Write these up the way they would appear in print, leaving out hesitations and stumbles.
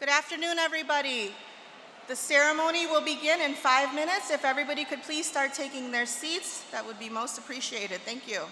Good afternoon, everybody. The ceremony will begin in 5 minutes. If everybody could please start taking their seats, that would be most appreciated. Thank you.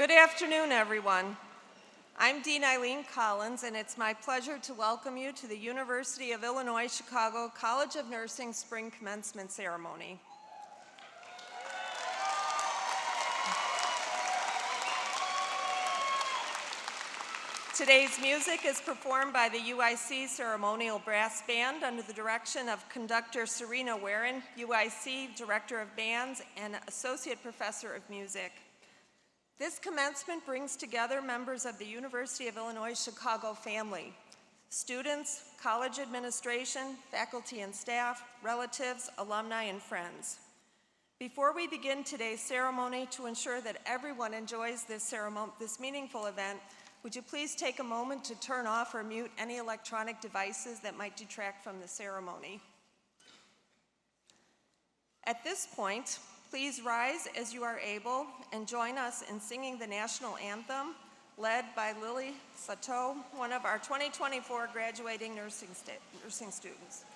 Good afternoon, everyone. I'm Dean Eileen Collins, and it's my pleasure to welcome you to the University of Illinois Chicago College of Nursing Spring Commencement Ceremony. Today's music is performed by the UIC Ceremonial Brass Band under the direction of conductor Serena Warren, UIC Director of Bands and Associate Professor of Music. This commencement brings together members of the University of Illinois Chicago family, students, college administration, faculty and staff, relatives, alumni, and friends. Before we begin today's ceremony, to ensure that everyone enjoys this meaningful event, would you please take a moment to turn off or mute any electronic devices that might detract from the ceremony? At this point, please rise as you are able and join us in singing the national anthem, led by Lily Sato, one of our 2024 graduating nursing students.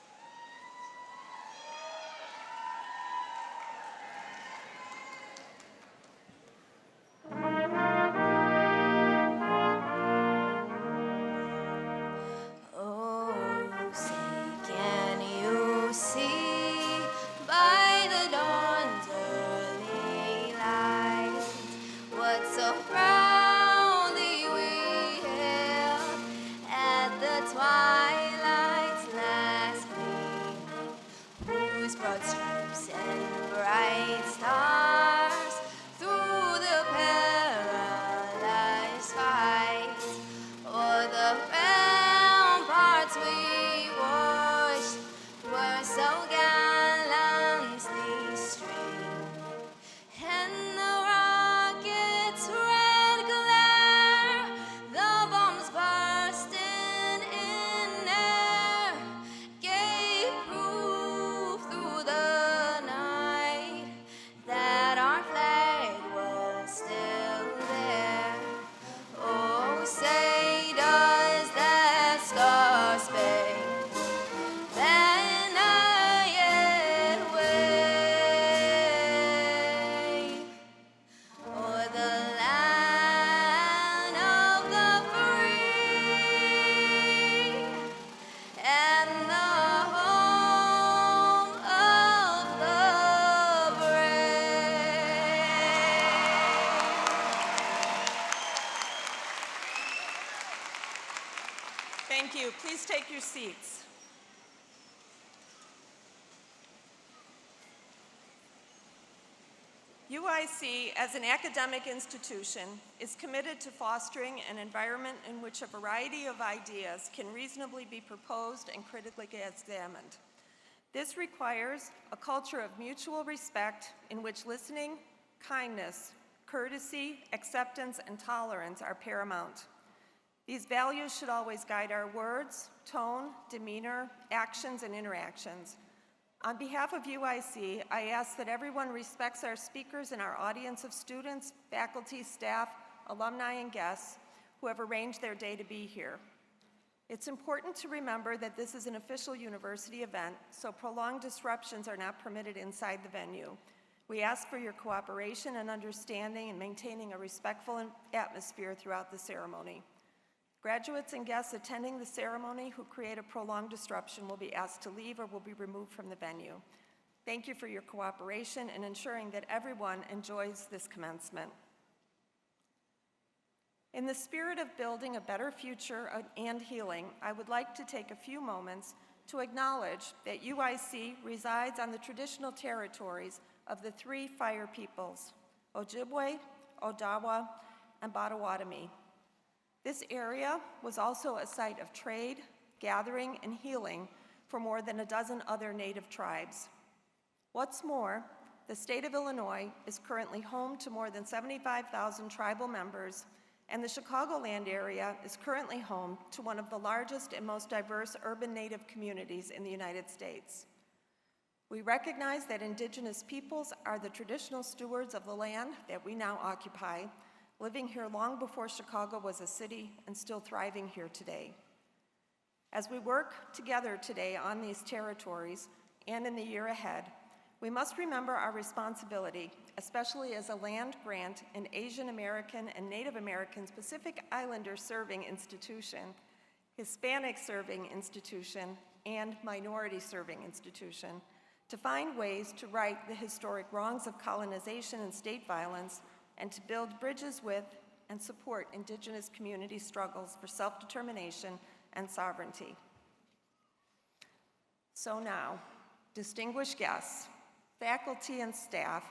Thank you. Please take your seats. UIC, as an academic institution, is committed to fostering an environment in which a variety of ideas can reasonably be proposed and critically examined. This requires a culture of mutual respect in which listening, kindness, courtesy, acceptance, and tolerance are paramount. These values should always guide our words, tone, demeanor, actions, and interactions. On behalf of UIC, I ask that everyone respects our speakers and our audience of students, faculty, staff, alumni, and guests who have arranged their day to be here. It's important to remember that this is an official university event, so prolonged disruptions are not permitted inside the venue. We ask for your cooperation and understanding in maintaining a respectful atmosphere throughout the ceremony. Graduates and guests attending the ceremony who create a prolonged disruption will be asked to leave or will be removed from the venue. Thank you for your cooperation in ensuring that everyone enjoys this commencement. In the spirit of building a better future and healing, I would like to take a few moments to acknowledge that UIC resides on the traditional territories of the three fire peoples, Ojibwe, Odawa, and Potawatomi. This area was also a site of trade, gathering, and healing for more than a dozen other Native tribes. What's more, the state of Illinois is currently home to more than 75,000 tribal members, and the Chicagoland area is currently home to one of the largest and most diverse urban Native communities in the United States. We recognize that Indigenous peoples are the traditional stewards of the land that we now occupy, living here long before Chicago was a city and still thriving here today. As we work together today on these territories and in the year ahead, We must remember our responsibility, especially as a land-grant and Asian American and Native American Pacific Islander serving institution, Hispanic serving institution, and minority serving institution, to find ways to right the historic wrongs of colonization and state violence, and to build bridges with and support Indigenous community struggles for self-determination and sovereignty. So now, distinguished guests, faculty and staff,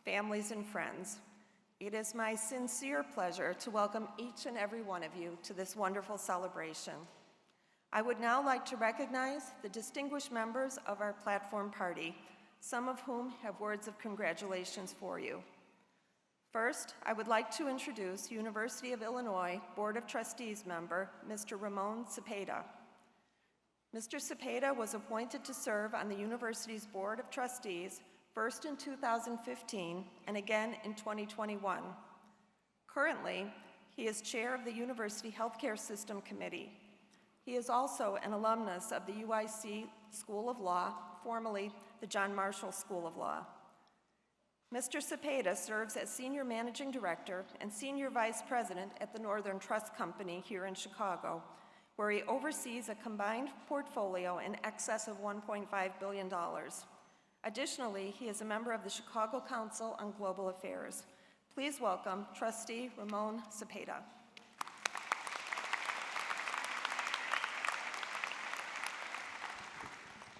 families and friends, it is my sincere pleasure to welcome each and every one of you to this wonderful celebration. I would now like to recognize the distinguished members of our platform party, some of whom have words of congratulations for you. First, I would like to introduce University of Illinois Board of Trustees member, Mr. Ramon Sepa. Mr. Sepa was appointed to serve on the university's Board of Trustees first in 2015 and again in 2021. Currently, he is chair of the University Healthcare System Committee. He is also an alumnus of the UIC School of Law, formerly the John Marshall School of Law. Mr. Sepa serves as Senior Managing Director and Senior Vice President at the Northern Trust Company here in Chicago, where he oversees a combined portfolio in excess of $1.5 billion. Additionally, he is a member of the Chicago Council on Global Affairs. Please welcome Trustee Ramon Sepa.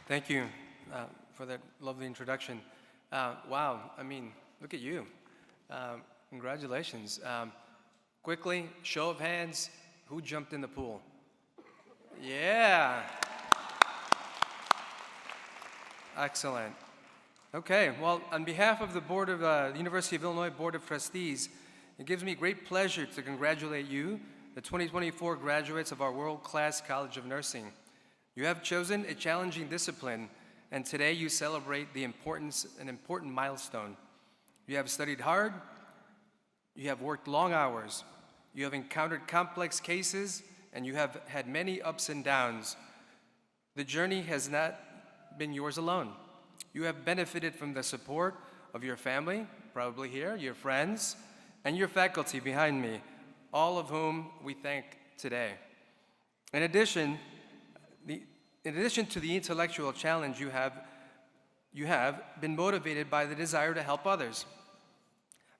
Thank you for that lovely introduction. Wow, I mean, look at you. Congratulations. Quickly, show of hands, who jumped in the pool? Yeah. Excellent. Okay, well, on behalf of the Board of the University of Illinois Board of Trustees, it gives me great pleasure to congratulate you, the 2024 graduates of our world-class College of Nursing. You have chosen a challenging discipline, and today you celebrate an important milestone. You have studied hard, you have worked long hours, you have encountered complex cases, and you have had many ups and downs. The journey has not been yours alone. You have benefited from the support of your family, probably here, your friends, and your faculty behind me, all of whom we thank today. In addition to the intellectual challenge, you have been motivated by the desire to help others.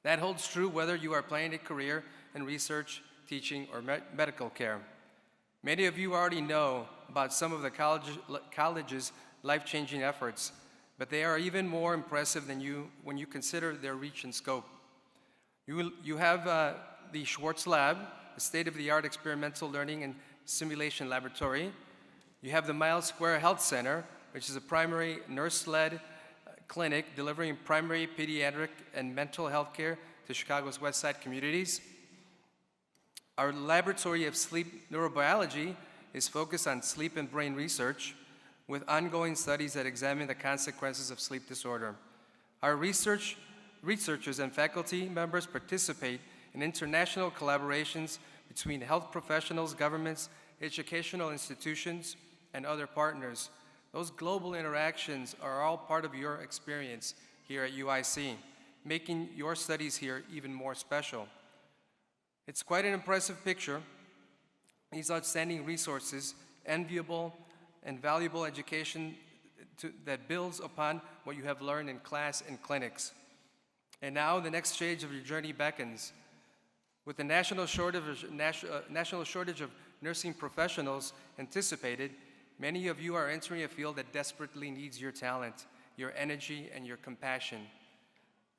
That holds true whether you are planning a career in research, teaching, or medical care. Many of you already know about some of the college's life-changing efforts, but they are even more impressive than when you consider their reach and scope. You have the Swart Lab, a state-of-the-art experimental learning and simulation laboratory. You have the Miles Square Health Center, which is a primary nurse-led clinic delivering primary, pediatric, and mental health care to Chicago's West Side communities. Our Laboratory of Sleep Neurobiology is focused on sleep and brain research with ongoing studies that examine the consequences of sleep disorder. Our researchers and faculty members participate in international collaborations between health professionals, governments, educational institutions, and other partners. Those global interactions are all part of your experience here at UIC, making your studies here even more special. It's quite an impressive picture. These outstanding resources, enviable and valuable education that builds upon what you have learned in class and clinics. And now the next stage of your journey beckons. With the national shortage of nursing professionals anticipated, many of you are entering a field that desperately needs your talent, your energy, and your compassion,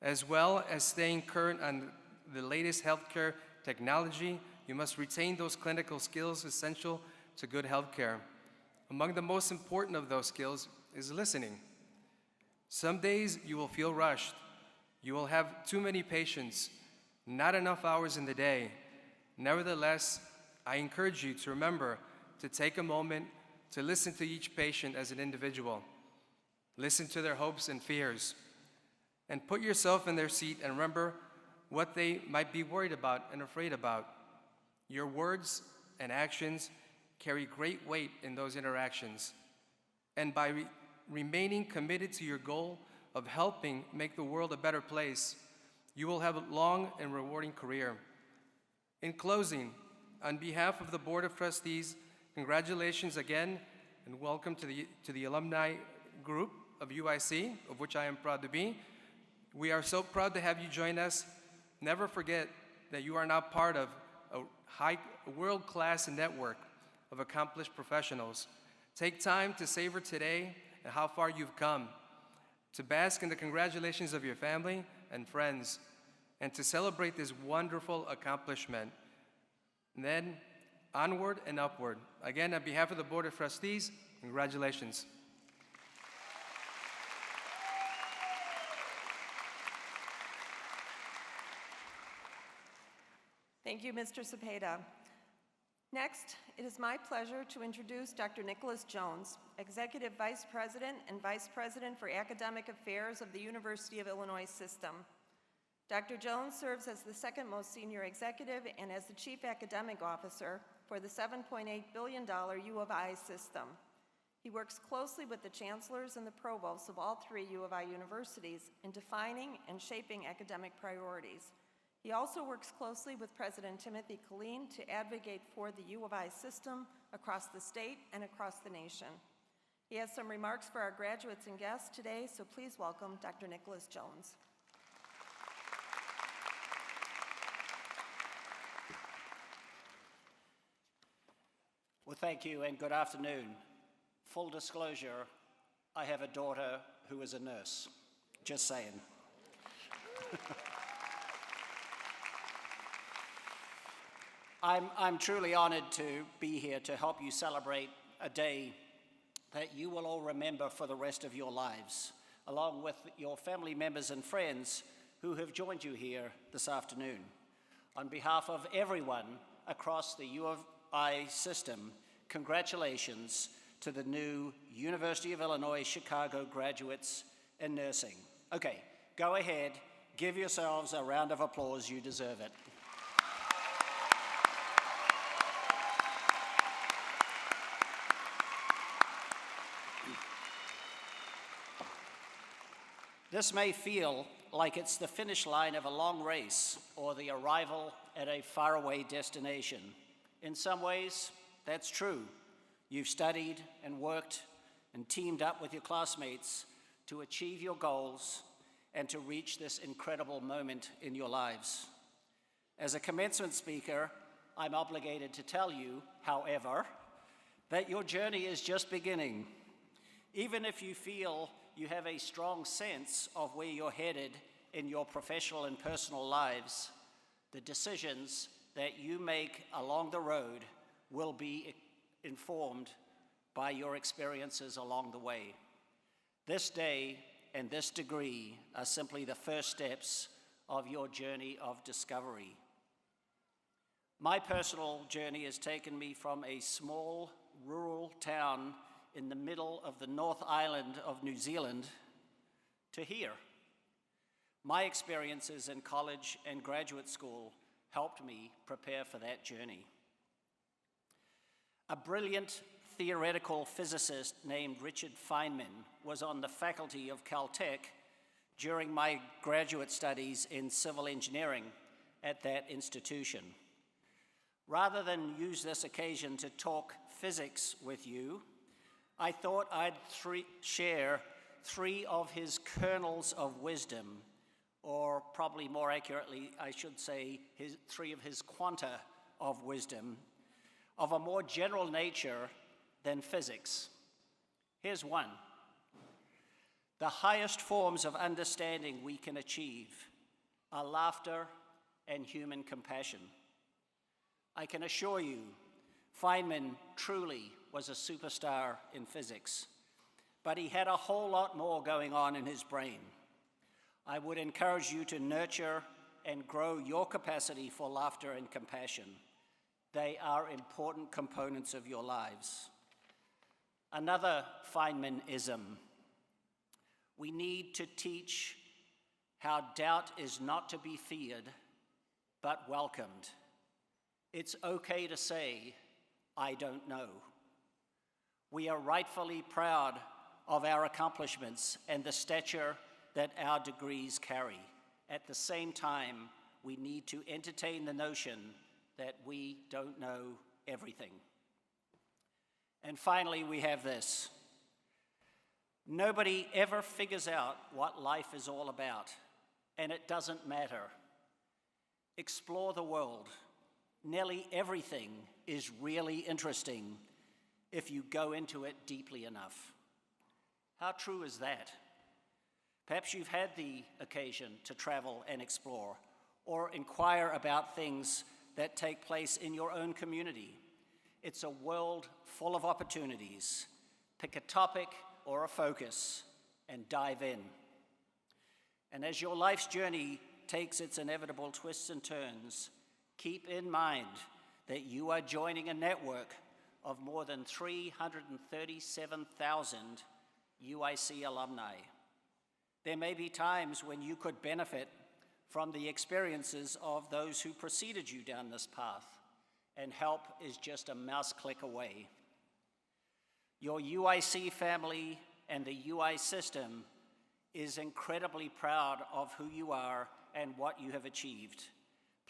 as well as staying current on the latest healthcare technology. You must retain those clinical skills essential to good healthcare. Among the most important of those skills is listening. Some days you will feel rushed. You will have too many patients, not enough hours in the day. Nevertheless, I encourage you to remember to take a moment to listen to each patient as an individual. Listen to their hopes and fears, and put yourself in their seat and remember what they might be worried about and afraid about. Your words and actions carry great weight in those interactions. And by remaining committed to your goal of helping make the world a better place, you will have a long and rewarding career. In closing, on behalf of the Board of Trustees, congratulations again and welcome to the alumni group of UIC, of which I am proud to be. We are so proud to have you join us. Never forget that you are now part of a world-class network of accomplished professionals. Take time to savor today and how far you've come, to bask in the congratulations of your family and friends, and to celebrate this wonderful accomplishment. And then, onward and upward. Again, on behalf of the Board of Trustees, congratulations. Thank you, Mr. Sepa. Next, it is my pleasure to introduce Dr. Nicholas Jones, Executive Vice President and Vice President for Academic Affairs of the University of Illinois System. Dr. Jones serves as the second most senior executive and as the Chief Academic Officer for the $7.8 billion U of I system. He works closely with the chancellors and the provosts of all three U of I universities in defining and shaping academic priorities. He also works closely with President Timothy Killeen to advocate for the U of I system across the state and across the nation. He has some remarks for our graduates and guests today, so please welcome Dr. Nicholas Jones. Well, thank you and good afternoon. Full disclosure, I have a daughter who is a nurse. Just saying. I'm truly honored to be here to help you celebrate a day that you will all remember for the rest of your lives, along with your family members and friends who have joined you here this afternoon. On behalf of everyone across the U of I system, congratulations to the new University of Illinois Chicago graduates in nursing. Okay, go ahead, give yourselves a round of applause, you deserve it. This may feel like it's the finish line of a long race or the arrival at a faraway destination. In some ways, that's true. You've studied and worked and teamed up with your classmates to achieve your goals and to reach this incredible moment in your lives. As a commencement speaker, I'm obligated to tell you, however, that your journey is just beginning. Even if you feel you have a strong sense of where you're headed in your professional and personal lives, the decisions that you make along the road will be informed by your experiences along the way. This day and this degree are simply the first steps of your journey of discovery. My personal journey has taken me from a small rural town in the middle of the North Island of New Zealand to here. My experiences in college and graduate school helped me prepare for that journey. A brilliant theoretical physicist named Richard Feynman was on the faculty of Caltech during my graduate studies in civil engineering at that institution. Rather than use this occasion to talk physics with you, I thought I'd share three of his kernels of wisdom, or probably more accurately, I should say, three of his quanta of wisdom, of a more general nature than physics. Here's one. The highest forms of understanding we can achieve are laughter and human compassion. I can assure you, Feynman truly was a superstar in physics, but he had a whole lot more going on in his brain. I would encourage you to nurture and grow your capacity for laughter and compassion. They are important components of your lives. Another Feynmanism. We need to teach how doubt is not to be feared, but welcomed. It's okay to say, I don't know. We are rightfully proud of our accomplishments and the stature that our degrees carry. At the same time, we need to entertain the notion that we don't know everything. And finally, we have this. Nobody ever figures out what life is all about, and it doesn't matter. Explore the world. Nearly everything is really interesting if you go into it deeply enough. How true is that? Perhaps you've had the occasion to travel and explore, or inquire about things that take place in your own community. It's a world full of opportunities. Pick a topic or a focus and dive in. And as your life's journey takes its inevitable twists and turns, keep in mind that you are joining a network of more than 337,000 UIC alumni. There may be times when you could benefit from the experiences of those who preceded you down this path, and help is just a mouse click away. Your UIC family and the UI system is incredibly proud of who you are and what you have achieved.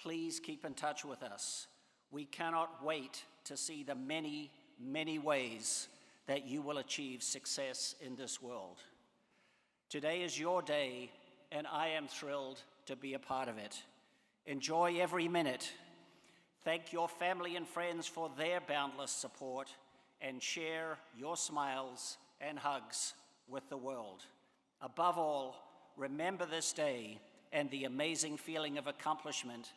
Please keep in touch with us. We cannot wait to see the many, many ways that you will achieve success in this world. Today is your day, and I am thrilled to be a part of it. Enjoy every minute. Thank your family and friends for their boundless support, and share your smiles and hugs with the world. Above all, remember this day and the amazing feeling of accomplishment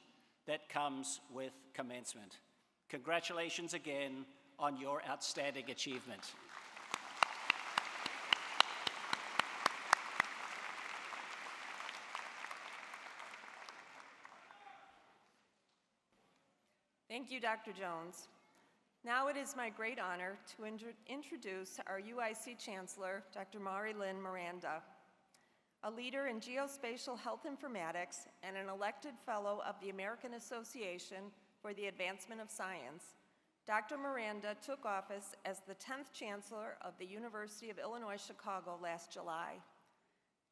that comes with commencement. Congratulations again on your outstanding achievement. Thank you, Dr. Jones. Now it is my great honor to introduce our UIC Chancellor, Dr. Mari-Lynn Miranda. A leader in geospatial health informatics and an elected fellow of the American Association for the Advancement of Science, Dr. Miranda took office as the 10th Chancellor of the University of Illinois Chicago last July.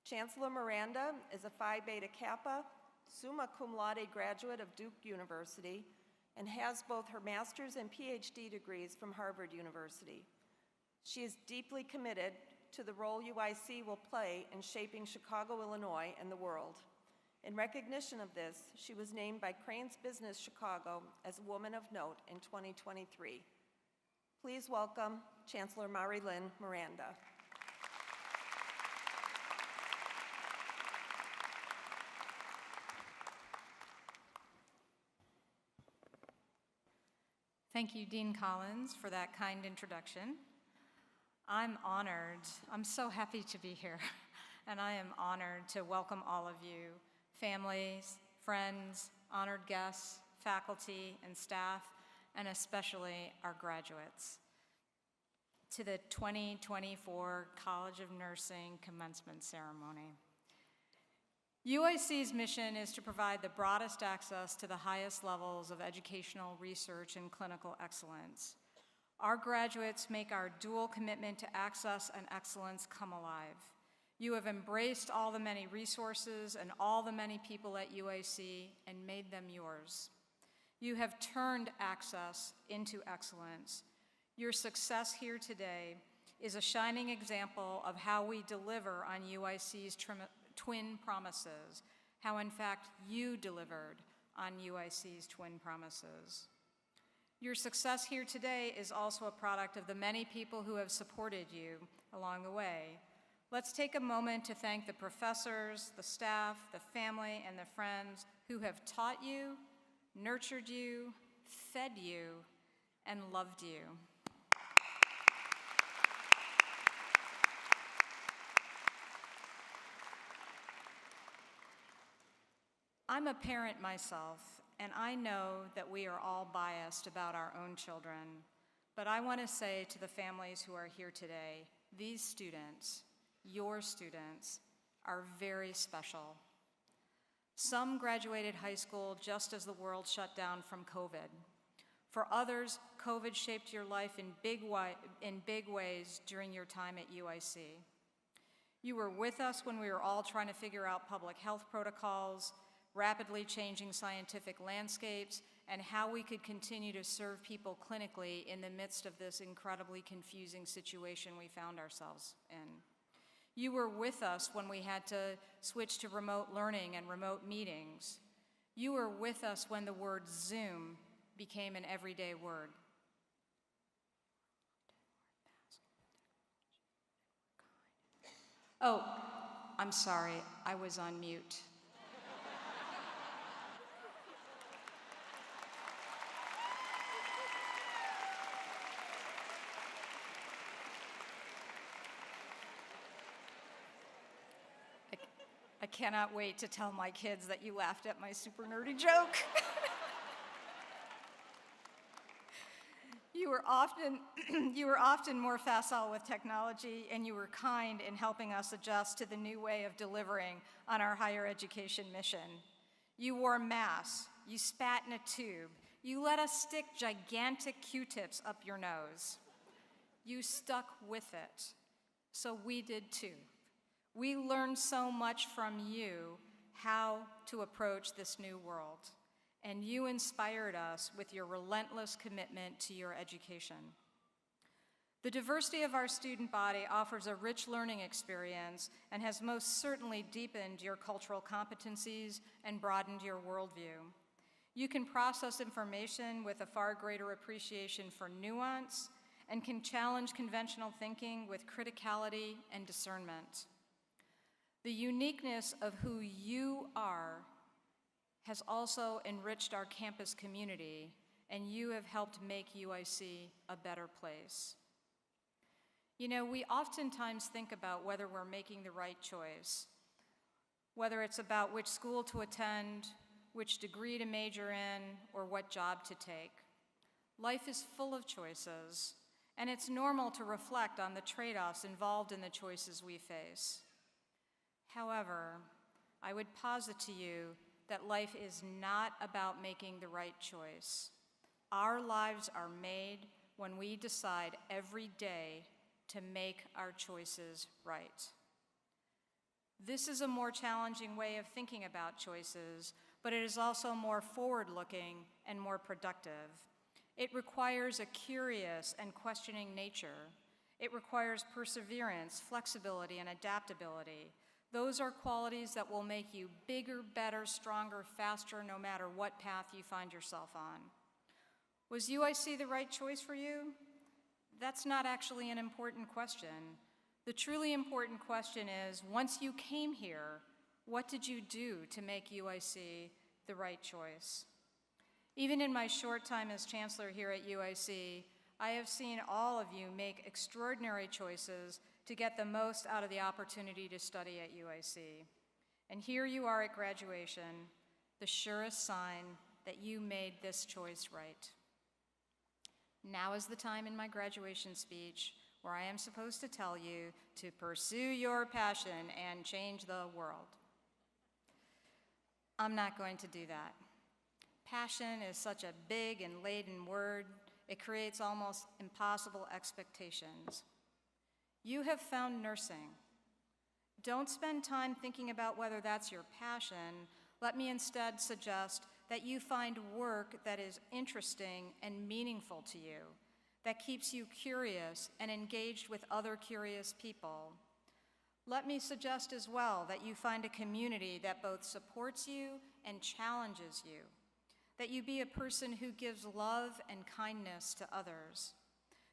Chancellor Miranda is a Phi Beta Kappa, summa cum laude graduate of Duke University, and has both her master's and PhD degrees from Harvard University. She is deeply committed to the role UIC will play in shaping Chicago, Illinois, and the world. In recognition of this, she was named by Crane's Business Chicago as a Woman of Note in 2023. Please welcome Chancellor Mari-Lynn Miranda. Thank you, Dean Collins, for that kind introduction. I'm honored. I'm so happy to be here, and I am honored to welcome all of you, families, friends, honored guests, faculty, and staff, and especially our graduates, to the 2024 College of Nursing Commencement Ceremony. UIC's mission is to provide the broadest access to the highest levels of educational research and clinical excellence. Our graduates make our dual commitment to access and excellence come alive. You have embraced all the many resources and all the many people at UIC and made them yours. You have turned access into excellence. Your success here today is a shining example of how we deliver on UIC's twin promises, how in fact you delivered on UIC's twin promises. Your success here today is also a product of the many people who have supported you along the way. Let's take a moment to thank the professors, the staff, the family, and the friends who have taught you, nurtured you, fed you, and loved you. I'm a parent myself, and I know that we are all biased about our own children, but I want to say to the families who are here today, these students, your students, are very special. Some graduated high school just as the world shut down from COVID. For others, COVID shaped your life in big ways during your time at UIC. You were with us when we were all trying to figure out public health protocols, rapidly changing scientific landscapes, and how we could continue to serve people clinically in the midst of this incredibly confusing situation we found ourselves in. You were with us when we had to switch to remote learning and remote meetings. You were with us when the word Zoom became an everyday word. Oh, I'm sorry, I was on mute. I cannot wait to tell my kids that you laughed at my super nerdy joke. You were often more facile with technology, and you were kind in helping us adjust to the new way of delivering on our higher education mission. You wore masks, you spat in a tube, you let us stick gigantic Q-tips up your nose. You stuck with it, so we did too. We learned so much from you how to approach this new world, and you inspired us with your relentless commitment to your education. The diversity of our student body offers a rich learning experience and has most certainly deepened your cultural competencies and broadened your worldview. You can process information with a far greater appreciation for nuance and can challenge conventional thinking with criticality and discernment. The uniqueness of who you are has also enriched our campus community, and you have helped make UIC a better place. You know, we oftentimes think about whether we're making the right choice, whether it's about which school to attend, which degree to major in, or what job to take. Life is full of choices, and it's normal to reflect on the trade-offs involved in the choices we face. However, I would posit to you that life is not about making the right choice. Our lives are made when we decide every day to make our choices right. This is a more challenging way of thinking about choices, but it is also more forward-looking and more productive. It requires a curious and questioning nature. It requires perseverance, flexibility, and adaptability. Those are qualities that will make you bigger, better, stronger, faster, no matter what path you find yourself on. Was UIC the right choice for you? That's not actually an important question. The truly important question is, once you came here, what did you do to make UIC the right choice? Even in my short time as Chancellor here at UIC, I have seen all of you make extraordinary choices to get the most out of the opportunity to study at UIC. And here you are at graduation, the surest sign that you made this choice right. Now is the time in my graduation speech where I am supposed to tell you to pursue your passion and change the world. I'm not going to do that. Passion is such a big and laden word, it creates almost impossible expectations. You have found nursing. Don't spend time thinking about whether that's your passion. Let me instead suggest that you find work that is interesting and meaningful to you, that keeps you curious and engaged with other curious people. Let me suggest as well that you find a community that both supports you and challenges you, that you be a person who gives love and kindness to others.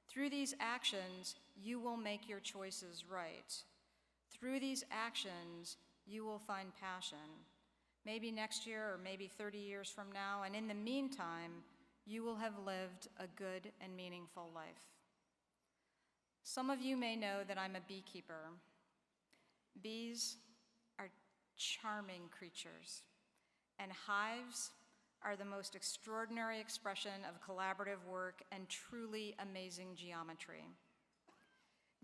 Through these actions, you will make your choices right. Through these actions, you will find passion. Maybe next year or maybe 30 years from now, and in the meantime, you will have lived a good and meaningful life. Some of you may know that I'm a beekeeper. Bees are charming creatures, and hives are the most extraordinary expression of collaborative work and truly amazing geometry.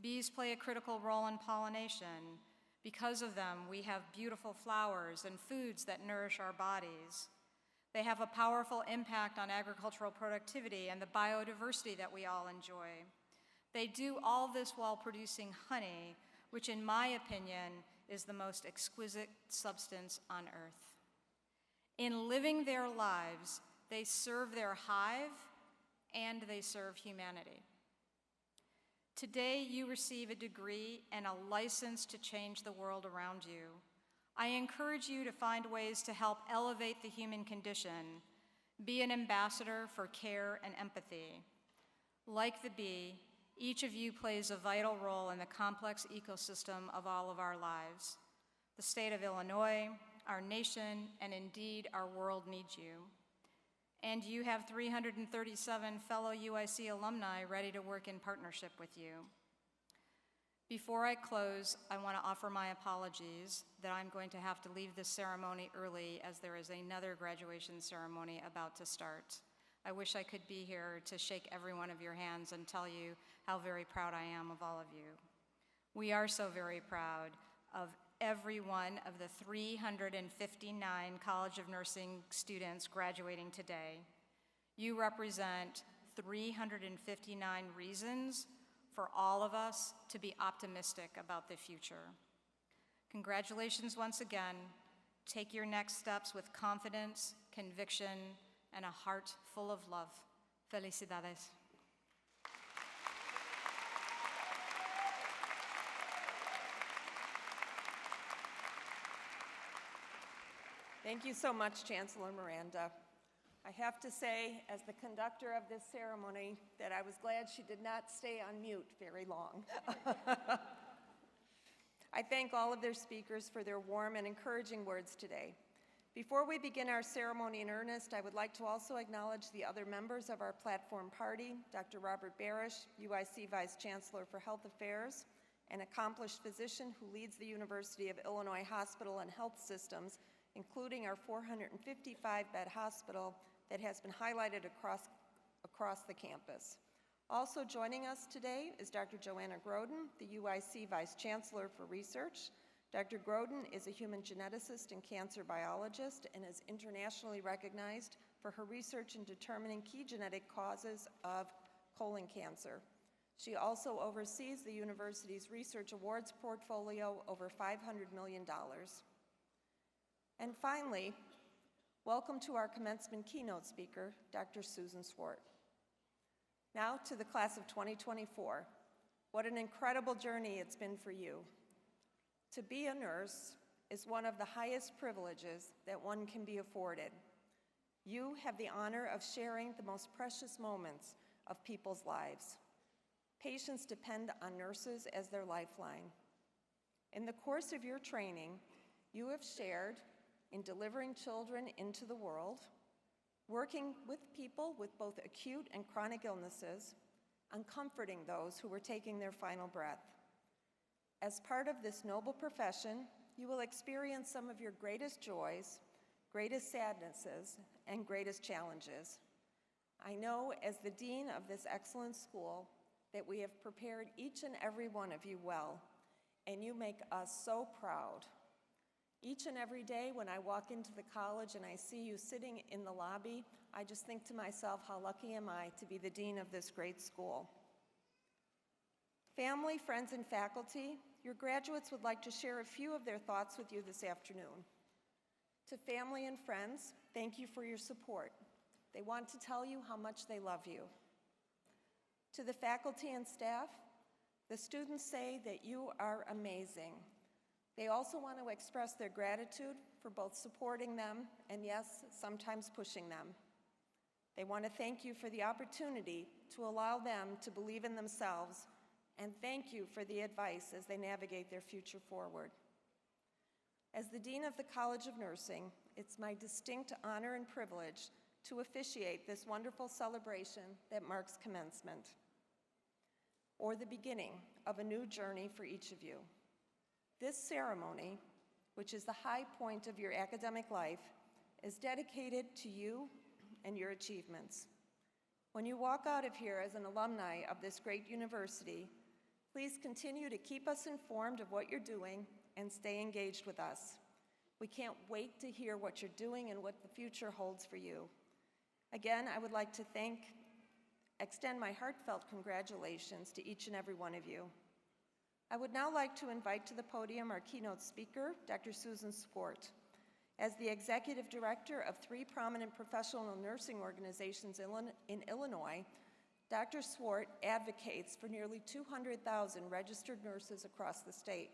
Bees play a critical role in pollination. Because of them, we have beautiful flowers and foods that nourish our bodies. They have a powerful impact on agricultural productivity and the biodiversity that we all enjoy. They do all this while producing honey, which in my opinion is the most exquisite substance on earth. In living their lives, they serve their hive and they serve humanity. Today, you receive a degree and a license to change the world around you. I encourage you to find ways to help elevate the human condition. Be an ambassador for care and empathy. Like the bee, each of you plays a vital role in the complex ecosystem of all of our lives. The state of Illinois, our nation, and indeed our world needs you. And you have 337 fellow UIC alumni ready to work in partnership with you. Before I close, I want to offer my apologies that I'm going to have to leave this ceremony early as there is another graduation ceremony about to start. I wish I could be here to shake every one of your hands and tell you how very proud I am of all of you. We are so very proud of every one of the 359 College of Nursing students graduating today. You represent 359 reasons for all of us to be optimistic about the future. Congratulations once again. Take your next steps with confidence, conviction, and a heart full of love. Felicidades. Thank you so much, Chancellor Miranda. I have to say, as the conductor of this ceremony, that I was glad she did not stay on mute very long. I thank all of their speakers for their warm and encouraging words today. Before we begin our ceremony in earnest, I would like to also acknowledge the other members of our platform party, Dr. Robert Barish, UIC Vice Chancellor for Health Affairs, an accomplished physician who leads the University of Illinois Hospital and Health Systems, including our 455-bed hospital that has been highlighted across the campus. Also joining us today is Dr. Joanna Groden, the UIC Vice Chancellor for Research. Dr. Groden is a human geneticist and cancer biologist and is internationally recognized for her research in determining key genetic causes of colon cancer. She also oversees the university's research awards portfolio, over $500 million. And finally, welcome to our commencement keynote speaker, Dr. Susan Swart. Now to the class of 2024. What an incredible journey it's been for you. To be a nurse is one of the highest privileges that one can be afforded. You have the honor of sharing the most precious moments of people's lives. Patients depend on nurses as their lifeline. In the course of your training, you have shared in delivering children into the world, working with people with both acute and chronic illnesses, and comforting those who were taking their final breath. As part of this noble profession, you will experience some of your greatest joys, greatest sadnesses, and greatest challenges. I know as the dean of this excellent school that we have prepared each and every one of you well, and you make us so proud. Each and every day when I walk into the college and I see you sitting in the lobby, I just think to myself, how lucky am I to be the dean of this great school. Family, friends, and faculty, your graduates would like to share a few of their thoughts with you this afternoon. To family and friends, thank you for your support. They want to tell you how much they love you. To the faculty and staff, the students say that you are amazing. They also want to express their gratitude for both supporting them and, yes, sometimes pushing them. They want to thank you for the opportunity to allow them to believe in themselves, and thank you for the advice as they navigate their future forward. As the Dean of the College of Nursing, it's my distinct honor and privilege to officiate this wonderful celebration that marks commencement, or the beginning of a new journey for each of you. This ceremony, which is the high point of your academic life, is dedicated to you and your achievements. When you walk out of here as an alumni of this great university, please continue to keep us informed of what you're doing and stay engaged with us. We can't wait to hear what you're doing and what the future holds for you. Again, I would like to extend my heartfelt congratulations to each and every one of you. I would now like to invite to the podium our keynote speaker, Dr. Susan Swart. As the executive director of 3 prominent professional nursing organizations in Illinois, Dr. Swart advocates for nearly 200,000 registered nurses across the state.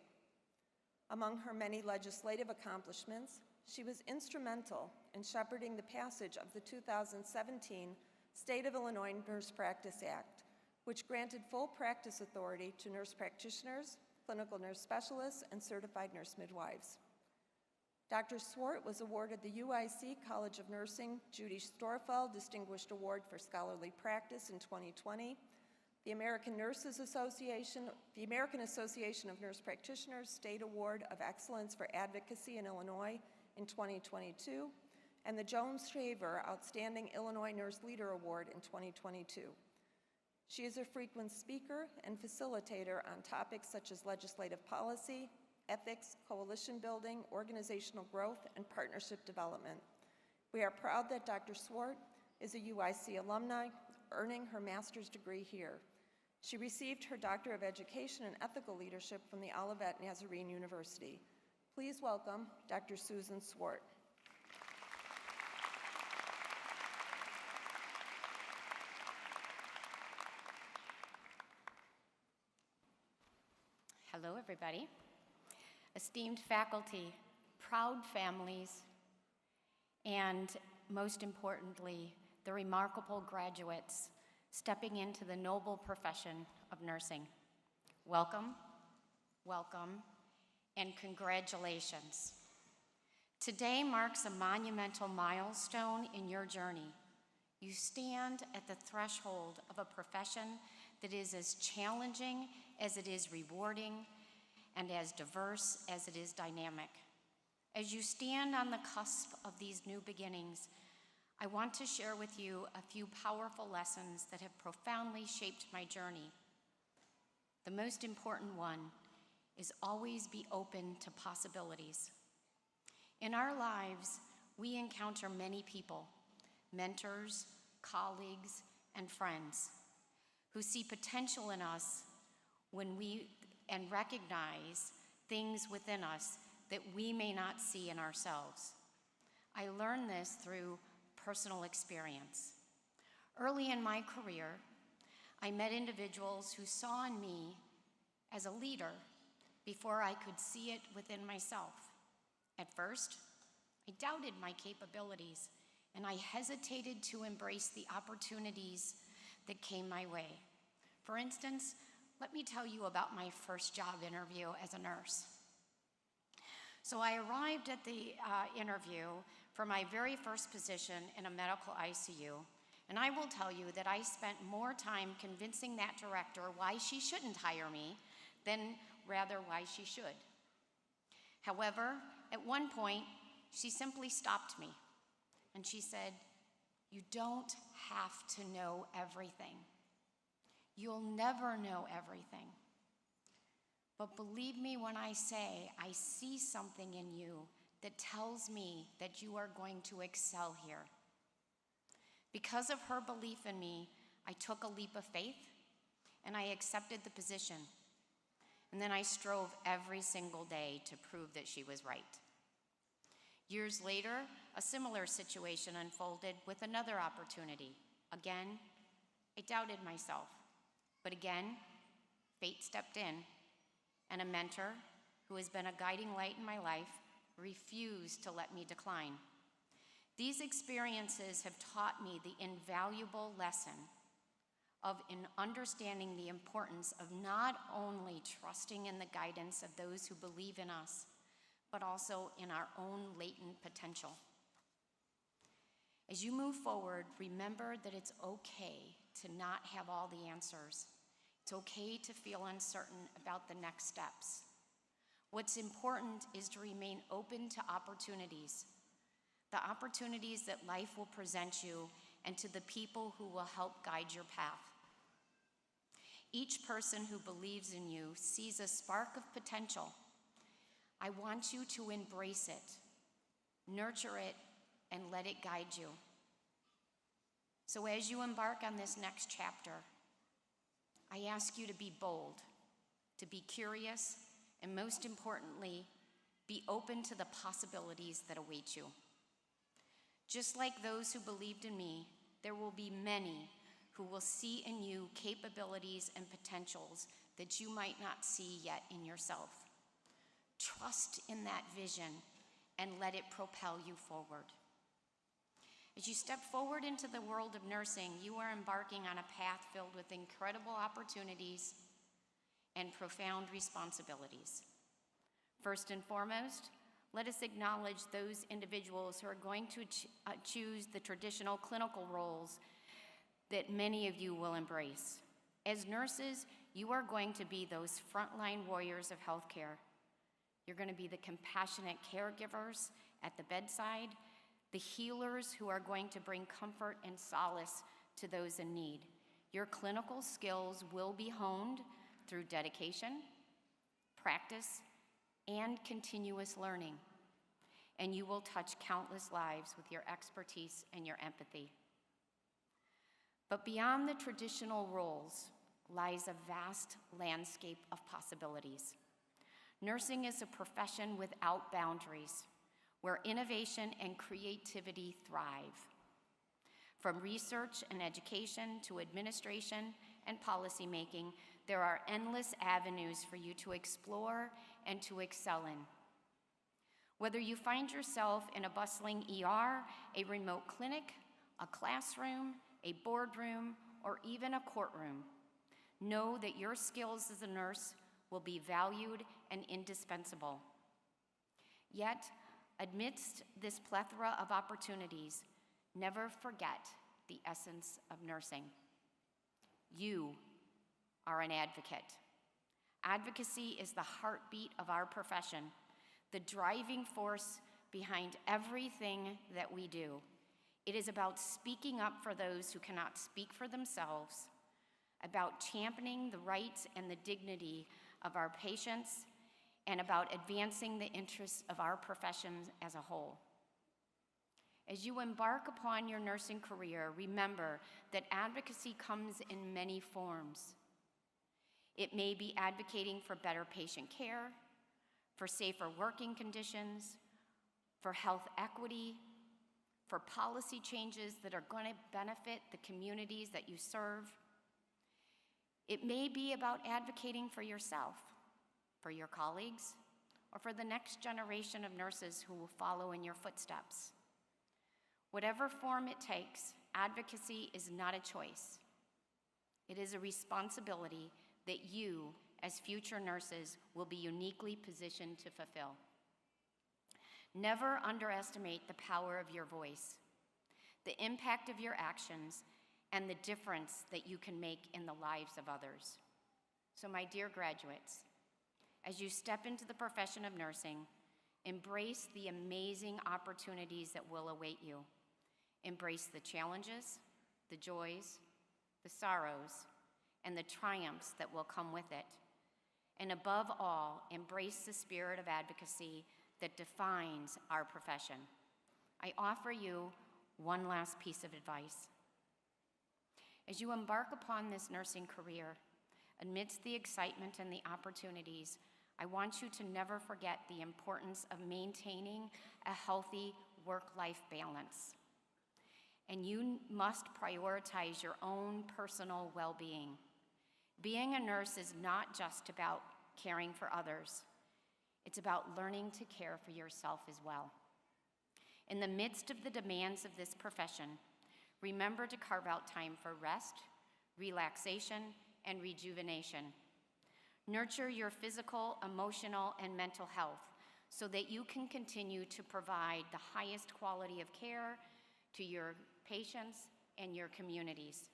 Among her many legislative accomplishments, she was instrumental in shepherding the passage of the 2017 State of Illinois Nurse Practice Act, which granted full practice authority to nurse practitioners, clinical nurse specialists, and certified nurse midwives. Dr. Swart was awarded the UIC College of Nursing Judy Storfeld Distinguished Award for Scholarly Practice in 2020, the American Association of Nurse Practitioners State Award of Excellence for Advocacy in Illinois in 2022, and the Jones Shaver Outstanding Illinois Nurse Leader Award in 2022. She is a frequent speaker and facilitator on topics such as legislative policy, ethics, coalition building, organizational growth, and partnership development. We are proud that Dr. Swart is a UIC alumni, earning her master's degree here. She received her Doctor of Education in Ethical Leadership from the Olivet Nazarene University. Please welcome Dr. Susan Swart. Hello, everybody. Esteemed faculty, proud families, and most importantly, the remarkable graduates stepping into the noble profession of nursing. Welcome, welcome, and congratulations. Today marks a monumental milestone in your journey. You stand at the threshold of a profession that is as challenging as it is rewarding and as diverse as it is dynamic. As you stand on the cusp of these new beginnings, I want to share with you a few powerful lessons that have profoundly shaped my journey. The most important one is always be open to possibilities. In our lives, we encounter many people, mentors, colleagues, and friends who see potential in us and recognize things within us that we may not see in ourselves. I learned this through personal experience. Early in my career, I met individuals who saw in me as a leader before I could see it within myself. At first, I doubted my capabilities, and I hesitated to embrace the opportunities that came my way. For instance, let me tell you about my first job interview as a nurse. So I arrived at the interview for my very first position in a medical ICU, and I will tell you that I spent more time convincing that director why she shouldn't hire me than rather why she should. However, at one point, she simply stopped me, and she said, "You don't have to know everything. You'll never know everything. But believe me when I say I see something in you that tells me that you are going to excel here." Because of her belief in me, I took a leap of faith and I accepted the position. And then I strove every single day to prove that she was right. Years later, a similar situation unfolded with another opportunity. Again, I doubted myself. But again, fate stepped in, and a mentor who has been a guiding light in my life refused to let me decline. These experiences have taught me the invaluable lesson of understanding the importance of not only trusting in the guidance of those who believe in us, but also in our own latent potential. As you move forward, remember that it's okay to not have all the answers. It's okay to feel uncertain about the next steps. What's important is to remain open to opportunities, the opportunities that life will present you, and to the people who will help guide your path. Each person who believes in you sees a spark of potential. I want you to embrace it, nurture it, and let it guide you. So as you embark on this next chapter, I ask you to be bold, to be curious, and most importantly, be open to the possibilities that await you. Just like those who believed in me, there will be many who will see in you capabilities and potentials that you might not see yet in yourself. Trust in that vision and let it propel you forward. As you step forward into the world of nursing, you are embarking on a path filled with incredible opportunities and profound responsibilities. First and foremost, let us acknowledge those individuals who are going to choose the traditional clinical roles that many of you will embrace. As nurses, you are going to be those frontline warriors of healthcare. You're going to be the compassionate caregivers at the bedside, the healers who are going to bring comfort and solace to those in need. Your clinical skills will be honed through dedication, practice, and continuous learning. And you will touch countless lives with your expertise and your empathy. But beyond the traditional roles lies a vast landscape of possibilities. Nursing is a profession without boundaries, where innovation and creativity thrive. From research and education to administration and policymaking, there are endless avenues for you to explore and to excel in. Whether you find yourself in a bustling ER, a remote clinic, a classroom, a boardroom, or even a courtroom, know that your skills as a nurse will be valued and indispensable. Yet, amidst this plethora of opportunities, never forget the essence of nursing. You are an advocate. Advocacy is the heartbeat of our profession, the driving force behind everything that we do. It is about speaking up for those who cannot speak for themselves, about championing the rights and the dignity of our patients, and about advancing the interests of our profession as a whole. As you embark upon your nursing career, remember that advocacy comes in many forms. It may be advocating for better patient care, for safer working conditions, for health equity, for policy changes that are going to benefit the communities that you serve. It may be about advocating for yourself, for your colleagues, or for the next generation of nurses who will follow in your footsteps. Whatever form it takes, advocacy is not a choice. It is a responsibility that you, as future nurses, will be uniquely positioned to fulfill. Never underestimate the power of your voice, the impact of your actions, and the difference that you can make in the lives of others. So, my dear graduates, as you step into the profession of nursing, embrace the amazing opportunities that will await you. Embrace the challenges, the joys, the sorrows, and the triumphs that will come with it. And above all, embrace the spirit of advocacy that defines our profession. I offer you one last piece of advice. As you embark upon this nursing career, amidst the excitement and the opportunities, I want you to never forget the importance of maintaining a healthy work-life balance. And you must prioritize your own personal well-being. Being a nurse is not just about caring for others. It's about learning to care for yourself as well. In the midst of the demands of this profession, remember to carve out time for rest, relaxation, and rejuvenation. Nurture your physical, emotional, and mental health so that you can continue to provide the highest quality of care to your patients and your communities.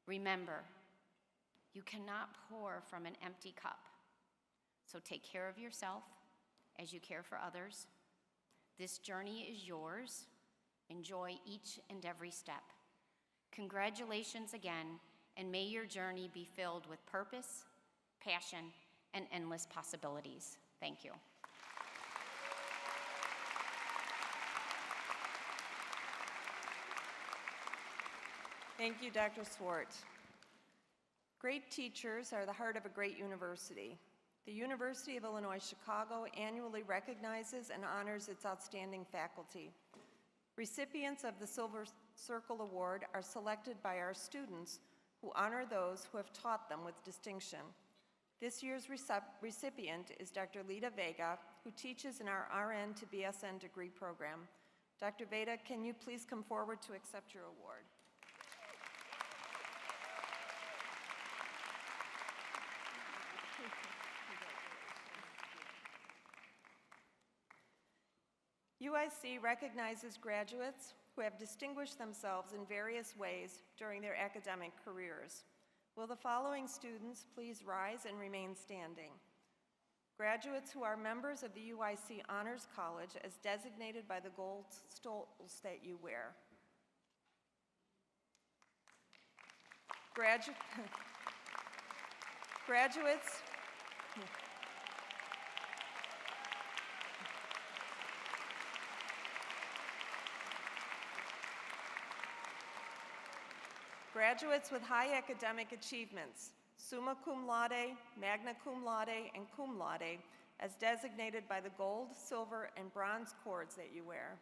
Remember, you cannot pour from an empty cup. So take care of yourself as you care for others. This journey is yours. Enjoy each and every step. Congratulations again, and may your journey be filled with purpose, passion, and endless possibilities. Thank you. Thank you, Dr. Swart. Great teachers are the heart of a great university. The University of Illinois Chicago annually recognizes and honors its outstanding faculty. Recipients of the Silver Circle Award are selected by our students who honor those who have taught them with distinction. This year's recipient is Dr. Lita Vega, who teaches in our RN to BSN degree program. Dr. Vega, can you please come forward to accept your award? UIC recognizes graduates who have distinguished themselves in various ways during their academic careers. Will the following students please rise and remain standing? Graduates who are members of the UIC Honors College as designated by the gold stoles that you wear. Graduates with high academic achievements, summa cum laude, magna cum laude, and cum laude, as designated by the gold, silver, and bronze cords that you wear.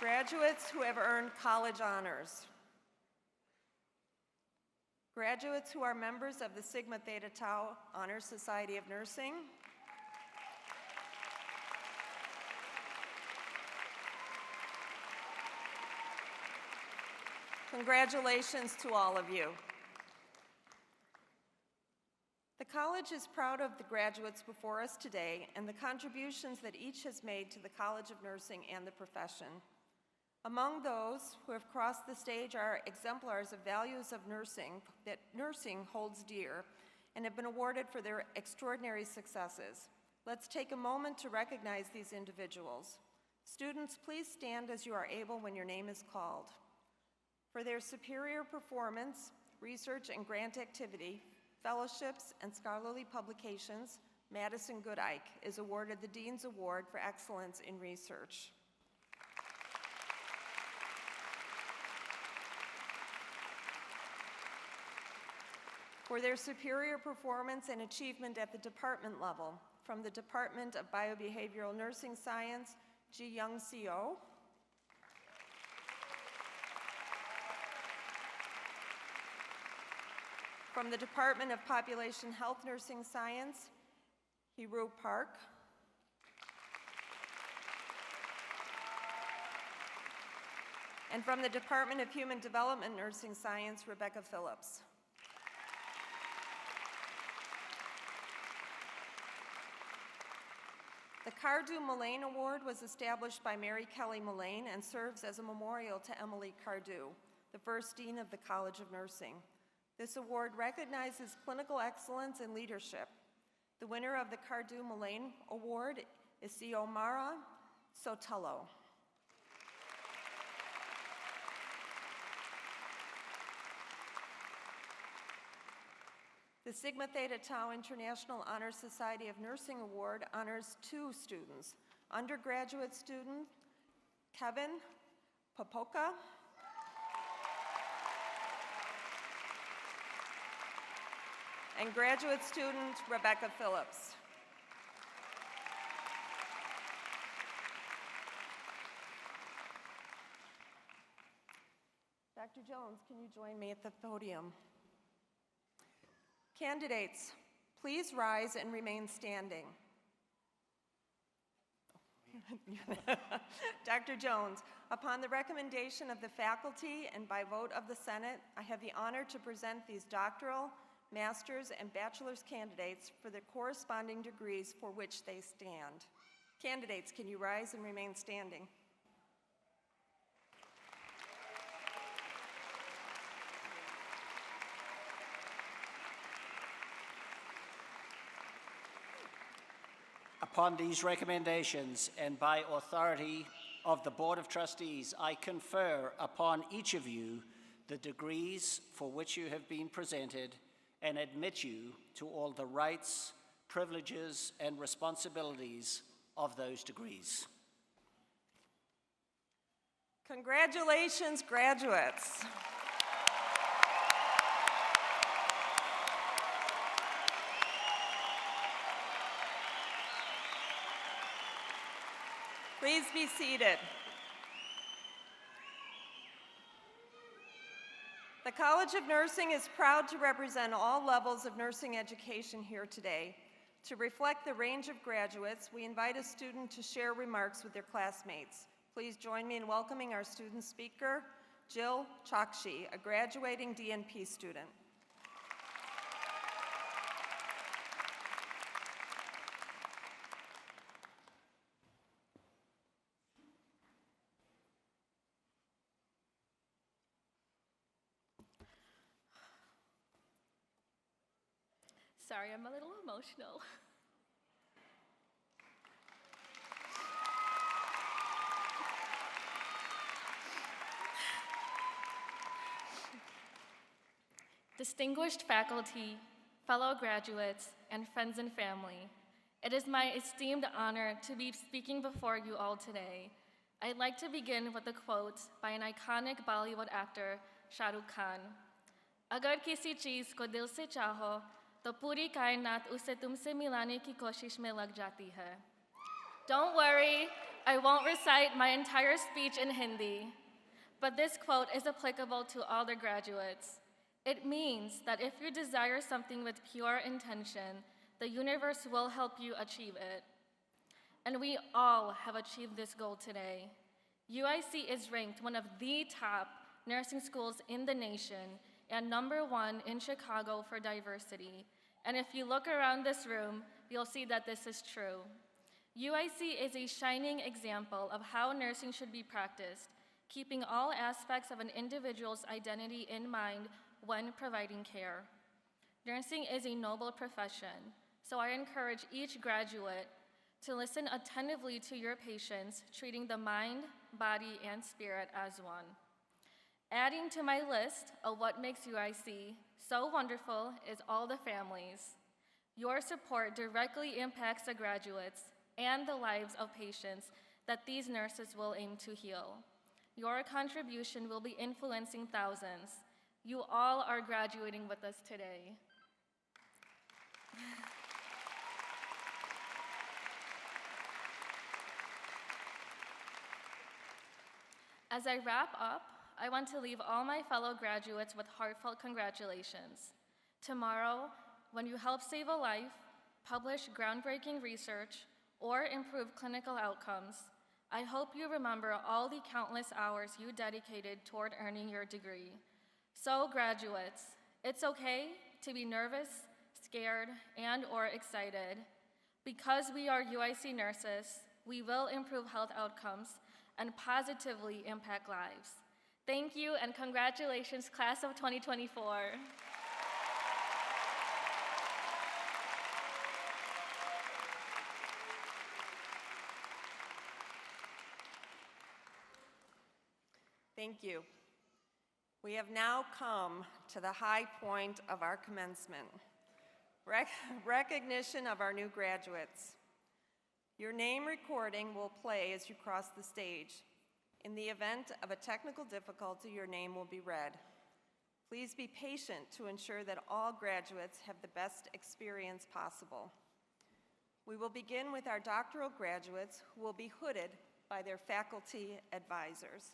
Graduates who have earned college honors. Graduates who are members of the Sigma Theta Tau Honor Society of Nursing. Congratulations to all of you. The college is proud of the graduates before us today and the contributions that each has made to the College of Nursing and the profession. Among those who have crossed the stage are exemplars of values of nursing that nursing holds dear and have been awarded for their extraordinary successes. Let's take a moment to recognize these individuals. Students, please stand as you are able when your name is called. For their superior performance, research and grant activity, fellowships, and scholarly publications, Madison Goodike is awarded the Dean's Award for Excellence in Research. For their superior performance and achievement at the department level, from the Department of Biobehavioral Nursing Science, Ji Young Co. From the Department of Population Health Nursing Science, Hiru Park. And from the Department of Human Development Nursing Science, Rebecca Phillips. The Cardew Mullane Award was established by Mary Kelly Mullane and serves as a memorial to Emily Cardew, the first dean of the College of Nursing. This award recognizes clinical excellence and leadership. The winner of the Cardew Mullane Award is Xiomara Sotelo. The Sigma Theta Tau International Honor Society of Nursing Award honors two students, undergraduate student Kevin Popoka and graduate student Rebecca Phillips. Dr. Jones, can you join me at the podium? Candidates, please rise and remain standing. Dr. Jones, upon the recommendation of the faculty and by vote of the Senate, I have the honor to present these doctoral, master's, and bachelor's candidates for the corresponding degrees for which they stand. Candidates, can you rise and remain standing? Upon these recommendations and by authority of the Board of Trustees, I confer upon each of you the degrees for which you have been presented and admit you to all the rights, privileges, and responsibilities of those degrees. Congratulations, graduates. Please be seated. The College of Nursing is proud to represent all levels of nursing education here today. To reflect the range of graduates, we invite a student to share remarks with their classmates. Please join me in welcoming our student speaker, Jill Chokshi, a graduating DNP student. Sorry, I'm a little emotional. Distinguished faculty, fellow graduates, and friends and family, it is my esteemed honor to be speaking before you all today. I'd like to begin with a quote by an iconic Bollywood actor, Shah Rukh Khan. "Agar kisi cheez ko dil se chaho, to puri kainat use tumse milane ki koshish mein lag jati hai." Don't worry, I won't recite my entire speech in Hindi, but this quote is applicable to all the graduates. It means that if you desire something with pure intention, the universe will help you achieve it. And we all have achieved this goal today. UIC is ranked one of the top nursing schools in the nation and #1 in Chicago for diversity. And if you look around this room, you'll see that this is true. UIC is a shining example of how nursing should be practiced, keeping all aspects of an individual's identity in mind when providing care. Nursing is a noble profession, so I encourage each graduate to listen attentively to your patients, treating the mind, body, and spirit as one. Adding to my list of what makes UIC so wonderful is all the families. Your support directly impacts the graduates and the lives of patients that these nurses will aim to heal. Your contribution will be influencing thousands. You all are graduating with us today. As I wrap up, I want to leave all my fellow graduates with heartfelt congratulations. Tomorrow, when you help save a life, publish groundbreaking research, or improve clinical outcomes, I hope you remember all the countless hours you dedicated toward earning your degree. So graduates, it's okay to be nervous, scared, and/or excited. Because we are UIC nurses, we will improve health outcomes and positively impact lives. Thank you and congratulations, class of 2024. Thank you. We have now come to the high point of our commencement, recognition of our new graduates. Your name recording will play as you cross the stage. In the event of a technical difficulty, your name will be read. Please be patient to ensure that all graduates have the best experience possible. We will begin with our doctoral graduates who will be hooded by their faculty advisors.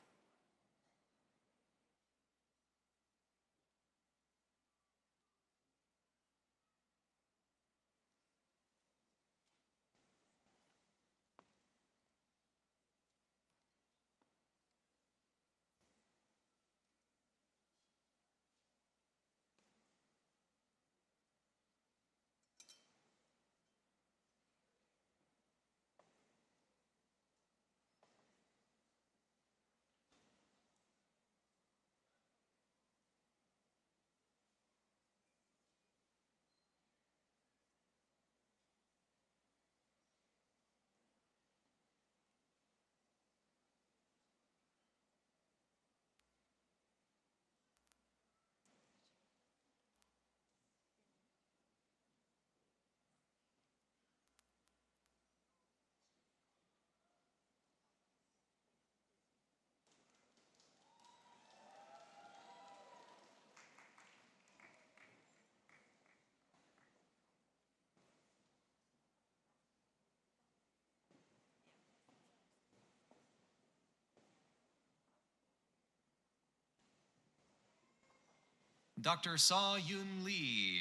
Dr. Saw Yoon Lee.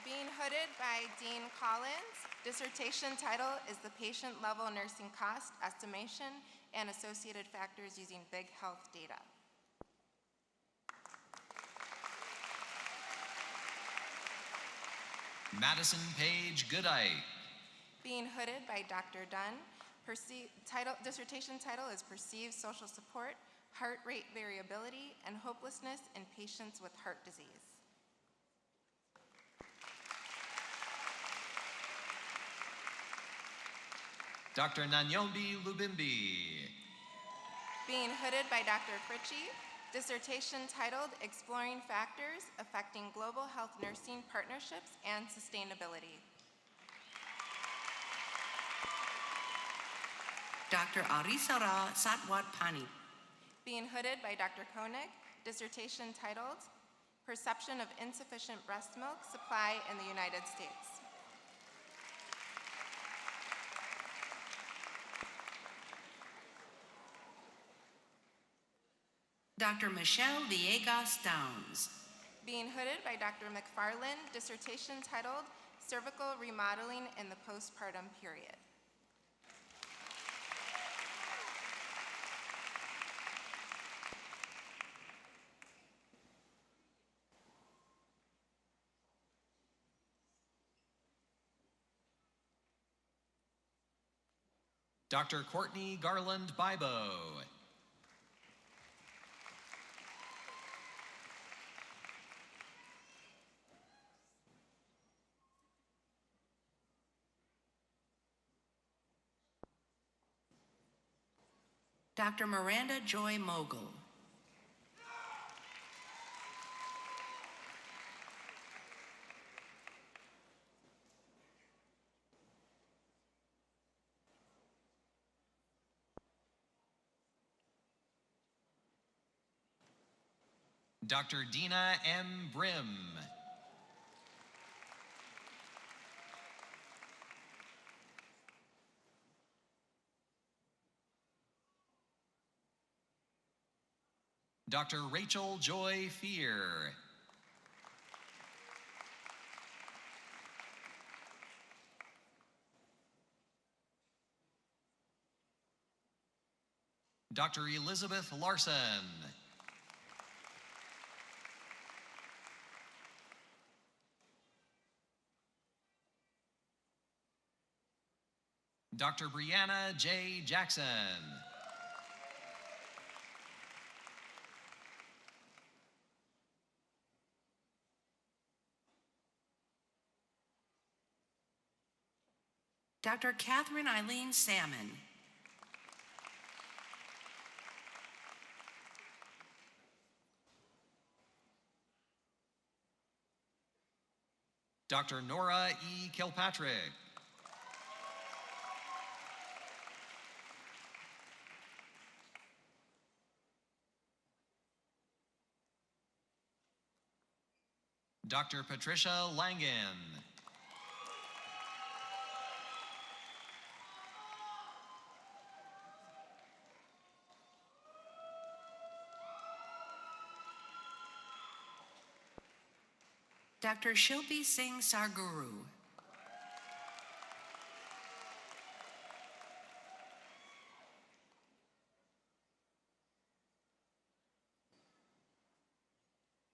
Being hooded by Dean Collins. Dissertation title is The Patient-Level Nursing Cost Estimation and Associated Factors Using Big Health Data. Madison Page Goodike. Being hooded by Dr. Dunn. Dissertation title is Perceived Social Support, Heart Rate Variability, and Hopelessness in Patients with Heart Disease. Dr. Nanyombi Lubimbi. Being hooded by Dr. Fritchie. Dissertation titled Exploring Factors Affecting Global Health Nursing Partnerships and Sustainability. Dr. Arisara Satwat Pani. Being hooded by Dr. Koenig. Dissertation titled Perception of Insufficient Breast Milk Supply in the United States. Dr. Michelle Villegas Downs. Being hooded by Dr. McFarland. Dissertation titled Cervical Remodeling in the Postpartum Period. Dr. Courtney Garland Bibo. Dr. Miranda Joy Mogul. Dr. Dina M. Brim. Dr. Rachel Joy Fear. Dr. Elizabeth Larson. Dr. Brianna J. Jackson. Dr. Catherine Eileen Salmon. Dr. Nora E. Kilpatrick. Dr. Patricia Langen. Dr. Shilpi Singh Sarguru.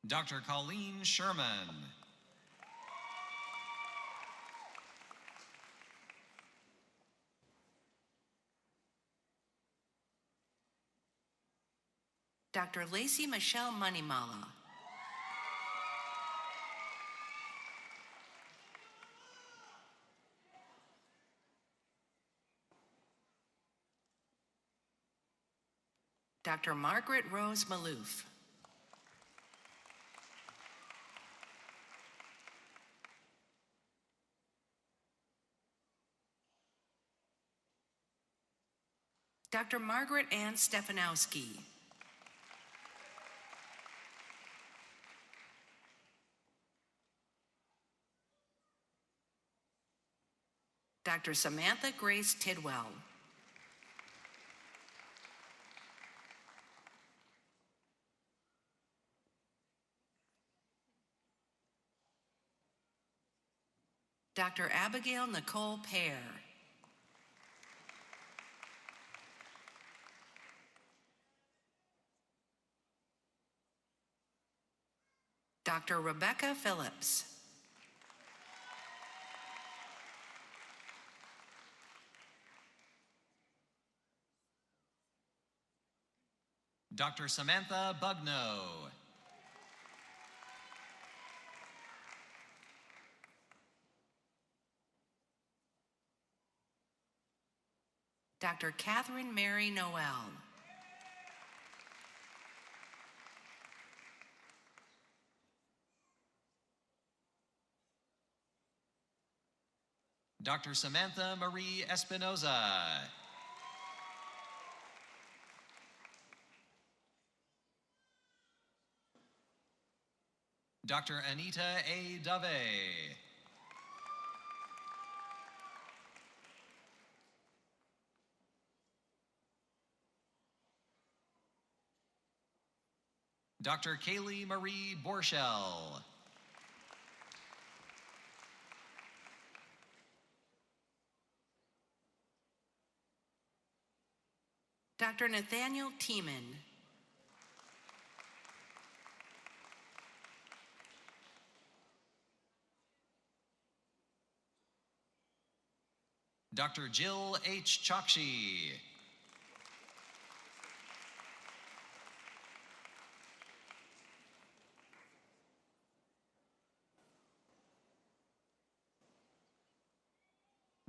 Dr. Colleen Sherman. Dr. Lacey Michelle Manimala. Dr. Margaret Rose Maloof. Dr. Margaret Ann Stefanowski. Dr. Samantha Grace Tidwell. Dr. Abigail Nicole Pear. Dr. Rebecca Phillips. Dr. Samantha Bugno. Dr. Catherine Mary Noel. Dr. Samantha Marie Espinoza. Dr. Anita A. Dove. Dr. Kaylee Marie Borschel. Dr. Nathaniel Tiemann. Dr. Jill H. Chokshi.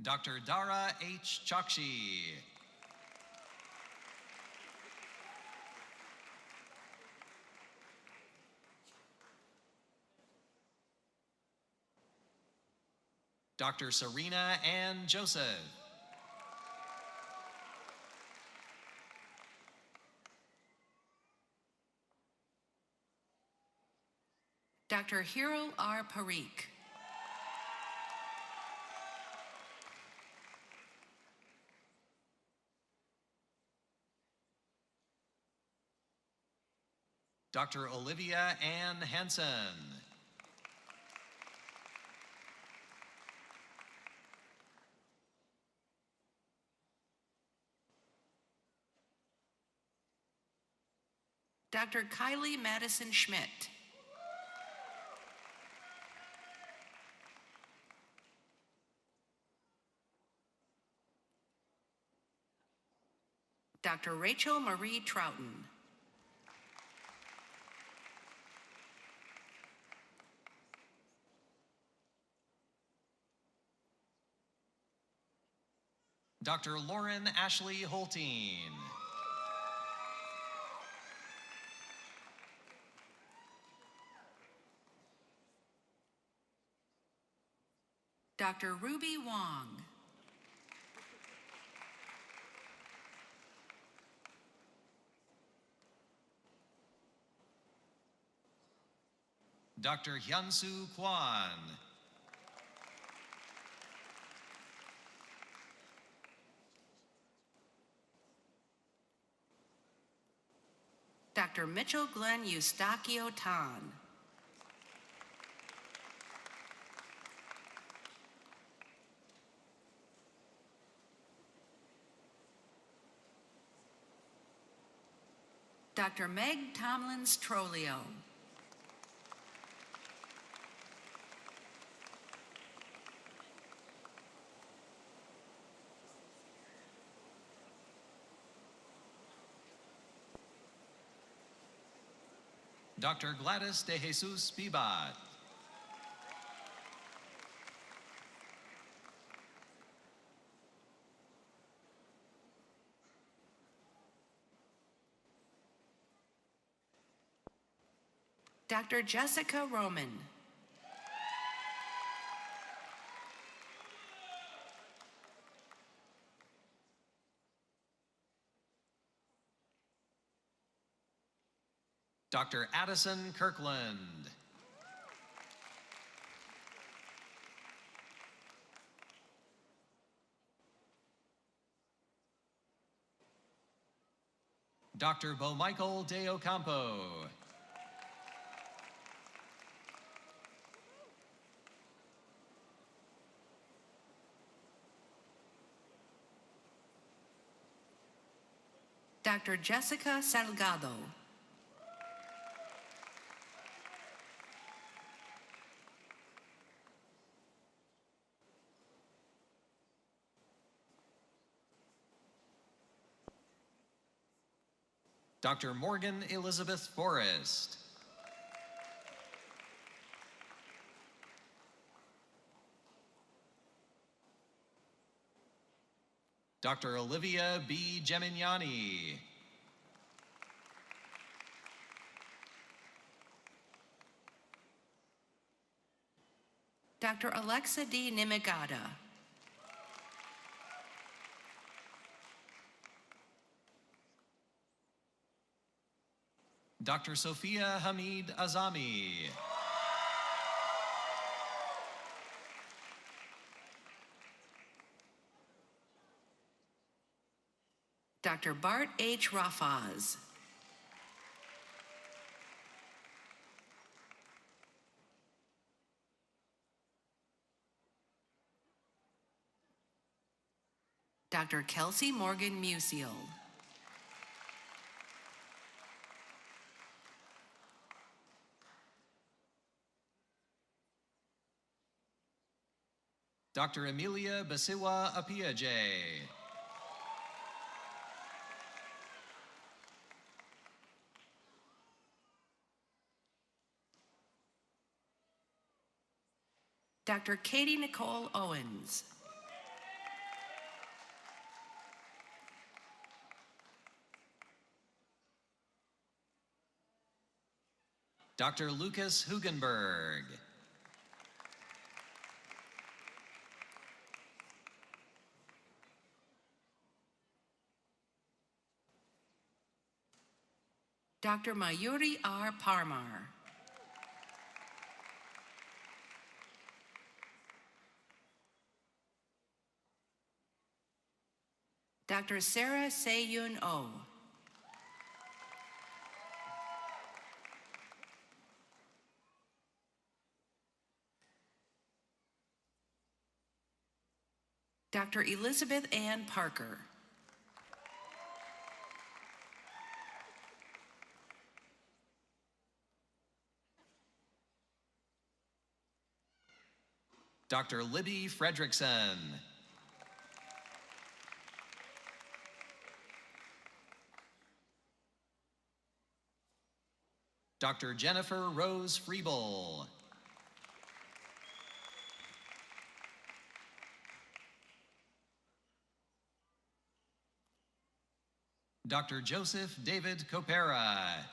Dr. Dara H. Chokshi. Dr. Serena Ann Joseph. Dr. Hiro R. Parikh. Dr. Olivia Ann Hansen. Dr. Kylie Madison Schmidt. Dr. Rachel Marie Troughton. Dr. Lauren Ashley Holteen. Dr. Ruby Wong. Dr. Hyunsu Kwan. Dr. Mitchell Glenn Eustachio Tan. Dr. Meg Tomlins Trolio. Dr. Gladys de Jesus Bibat. Dr. Jessica Roman. Dr. Addison Kirkland. Dr. Bo Michael De Ocampo. Dr. Jessica Salgado. Dr. Morgan Elizabeth Forrest. Dr. Olivia B. Gemignani. Dr. Alexa D. Nimigata. Dr. Sophia Hamid Azami. Dr. Bart H. Rafaz. Dr. Kelsey Morgan Musial. Dr. Emilia Basiwa Apiaje. Dr. Katie Nicole Owens. Dr. Lucas Hugenberg. Dr. Mayuri R. Parmar. Dr. Sarah Se-Yun Oh. Dr. Elizabeth Ann Parker. Dr. Libby Fredrickson. Dr. Jennifer Rose Freeble. Dr. Joseph David Copera.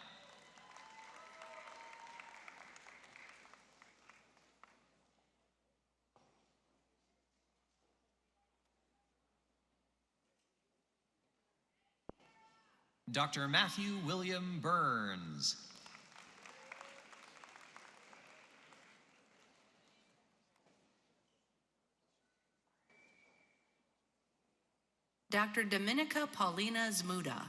Dr. Matthew William Burns. Dr. Dominica Paulina Zmuda.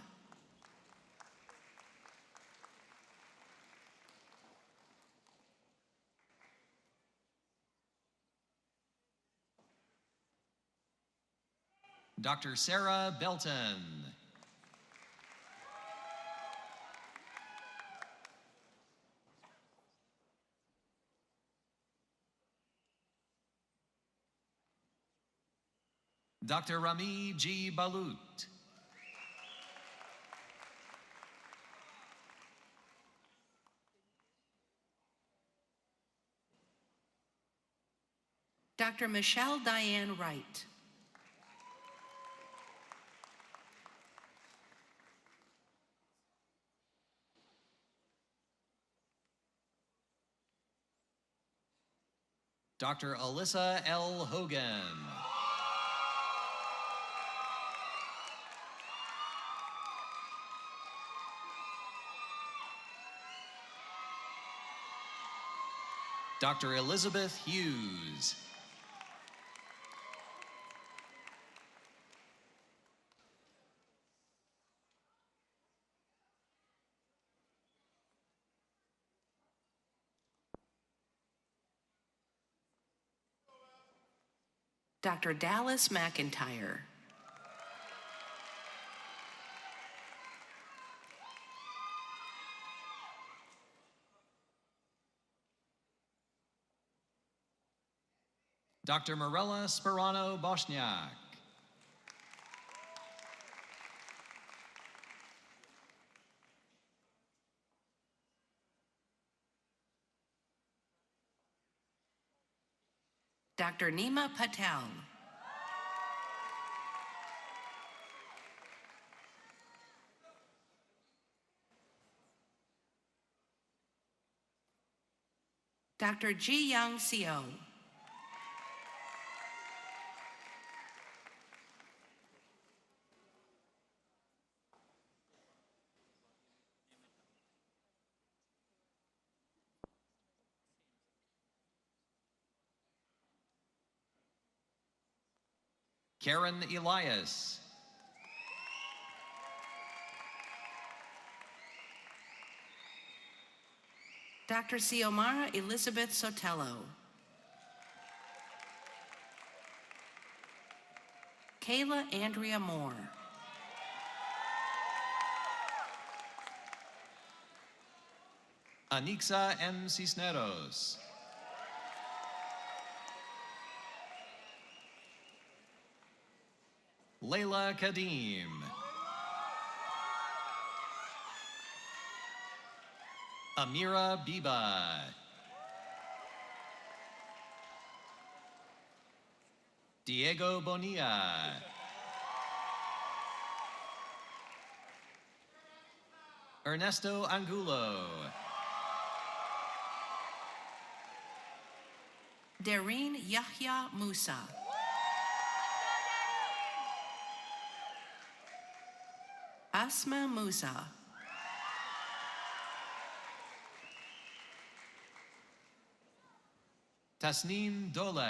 Dr. Sarah Belton. Dr. Rami G. Balut. Dr. Michelle Diane Wright. Dr. Alyssa L. Hogan. Dr. Elizabeth Hughes. Dr. Dallas McIntyre. Dr. Mirella Sperano Boshniak. Dr. Nima Patel. Dr. Ji Young Seo. Karen Elias. Dr. Xiomara Elizabeth Sotelo. Kayla Andrea Moore. Anixa M. Cisneros. Layla Kadim. Amira Biba. Diego Bonilla. Ernesto Angulo. Dareen Yahya Musa. Asma Musa. Tasneem Dole.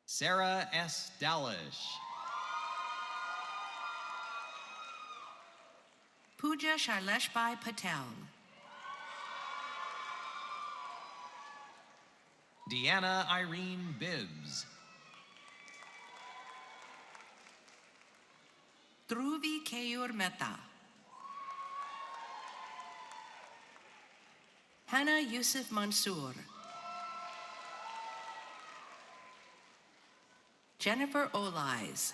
Sarah S. Dalish. Pooja Shaileshbhai Patel. Deanna Irene Bibbs. Dhruvi Keyur Mehta. Hannah Yusuf Mansoor. Jennifer Olais.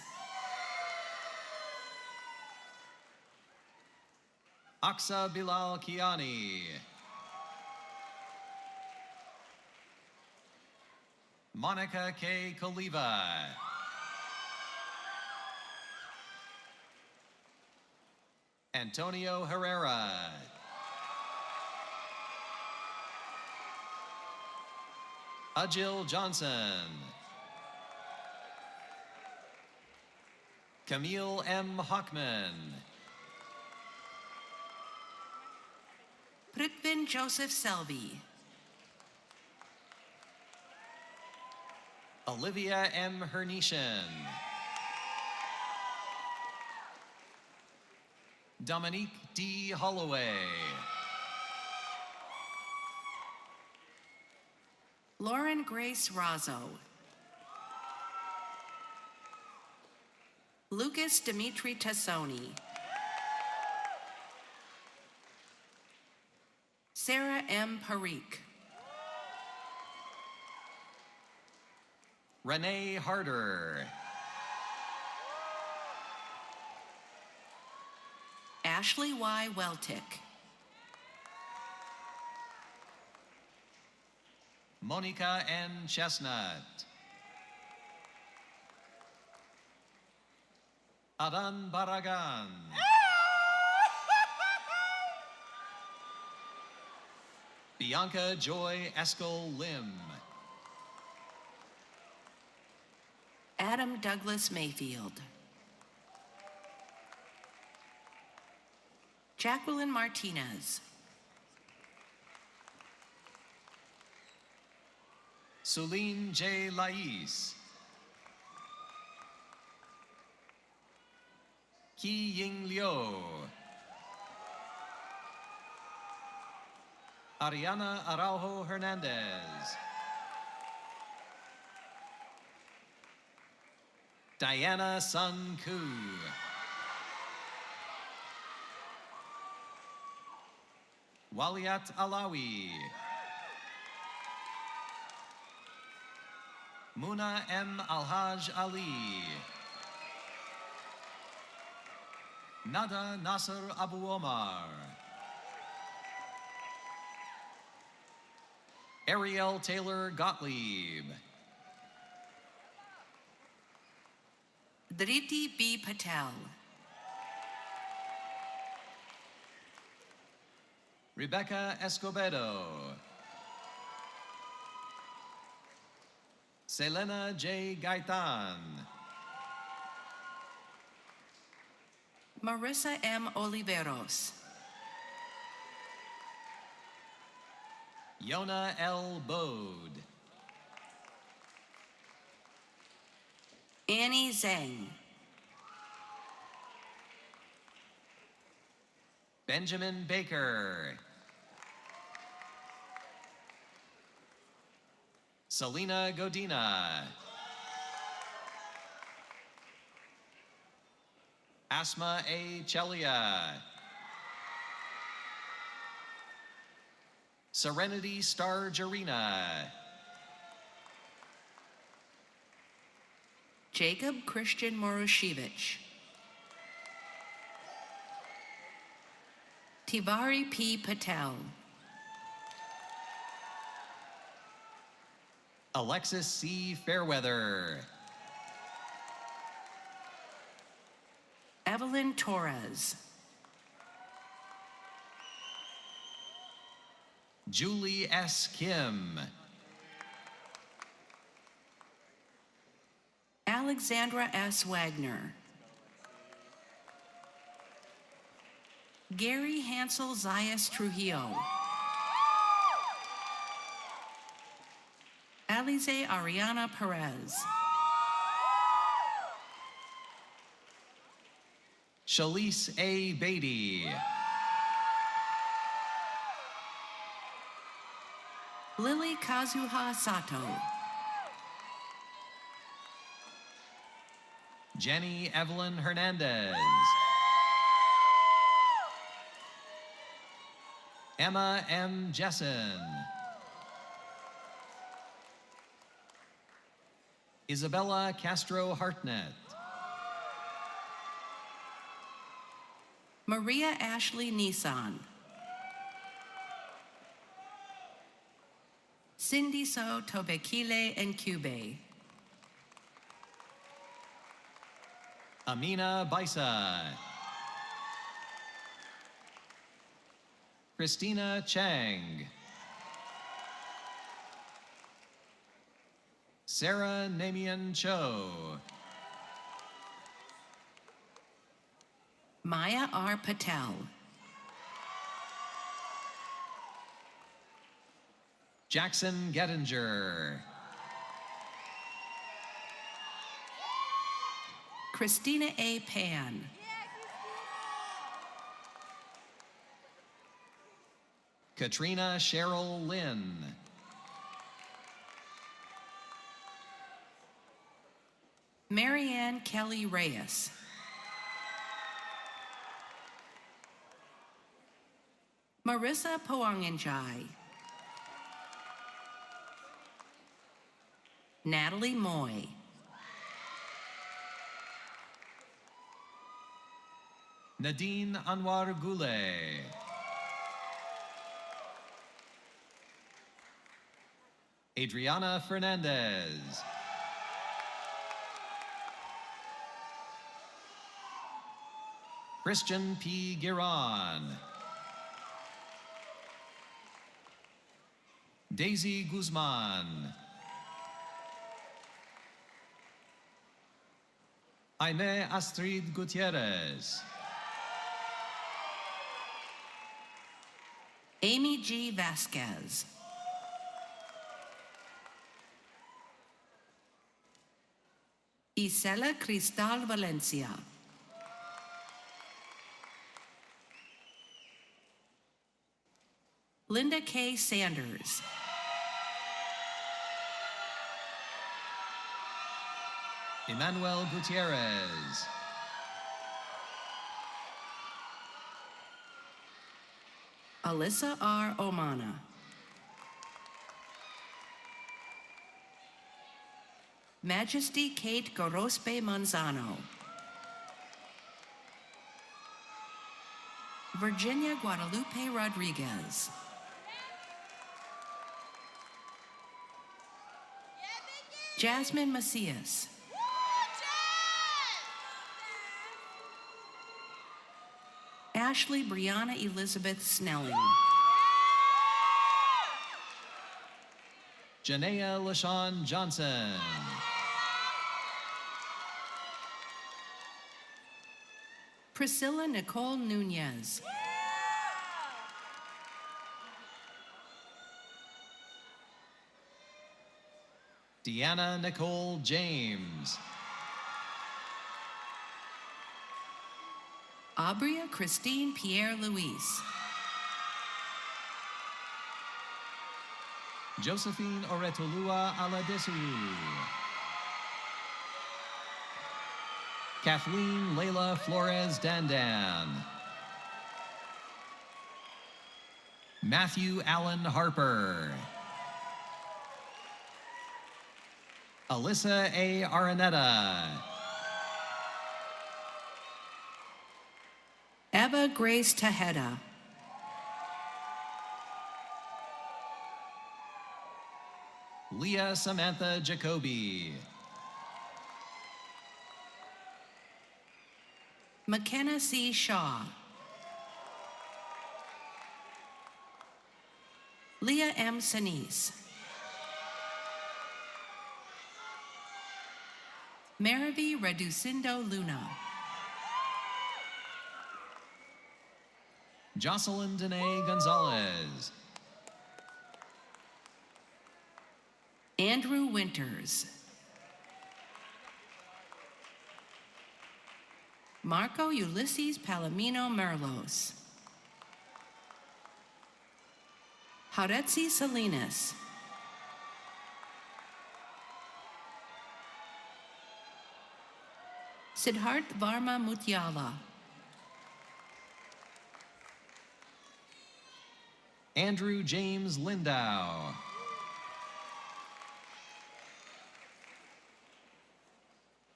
Aksa Bilal Kiani. Monica K. Koliva. Antonio Herrera. Ajil Johnson. Camille M. Hockman. Prithvin Joseph Selby. Olivia M. Hernician. Dominique D. Holloway. Lauren Grace Razzo. Lucas Dimitri Tassoni. Sarah M. Parikh. Renee Harder. Ashley Y. Weltick. Monica N. Chestnut. Adan Baragan. Bianca Joy Eskel Lim. Adam Douglas Mayfield. Jacqueline Martinez. Suline J. Lais. Ki Ying Liu. Ariana Araujo Hernandez. Diana Sun Ku. Waliat Alawi. Muna M. Alhaj Ali. Nada Nasser Abu Omar. Ariel Taylor Gottlieb. Dhriti B. Patel. Rebecca Escobedo. Selena J. Gaitan. Marissa M. Oliveros. Yona L. Bode. Annie Zhang. Benjamin Baker. Selena Godina. Asma A. Chelia. Serenity Star Jarina. Jacob Christian Morushevich. Tivari P. Patel. Alexis C. Fairweather. Evelyn Torres. Julie S. Kim. Alexandra S. Wagner. Gary Hansel Zayas Trujillo. Alize Ariana Perez. Shalise A. Beatty. Lily Kazuha Sato. Jenny Evelyn Hernandez. Emma M. Jessen. Isabella Castro Hartnett. Maria Ashley Nissan. Cindy So Tobekile and Cube. Amina Baisa. Christina Chang. Sarah Namian Cho. Maya R. Patel. Jackson Gettinger. Christina A. Pan. Katrina Cheryl Lynn. Marianne Kelly Reyes. Marissa Poanganjai. Natalie Moy. Nadine Anwar Gule. Adriana Fernandez. Christian P. Giron. Daisy Guzman. Jaime Astrid Gutierrez. Amy G. Vasquez. Isela Cristal Valencia. Linda K. Sanders. Emmanuel Gutierrez. Alyssa R. Omana. Majesty Kate Gorospe Manzano. Virginia Guadalupe Rodriguez. Jasmine Macias. Ashley Brianna Elizabeth Snelling. Janaea LaShawn Johnson. Priscilla Nicole Nunez. Deanna Nicole James. Abria Christine Pierre Louise. Josephine Oretolua Aladesu. Kathleen Layla Flores Dandan. Matthew Allen Harper. Alyssa A. Araneta. Eva Grace Tejeda. Leah Samantha Jacoby. McKenna C. Shaw. Leah M. Sinise. Maravi Reducindo Luna. Jocelyn Danae Gonzalez. Andrew Winters. Marco Ulysses Palomino Merlos. Haretzi Salinas. Siddharth Varma Mutyala. Andrew James Lindau.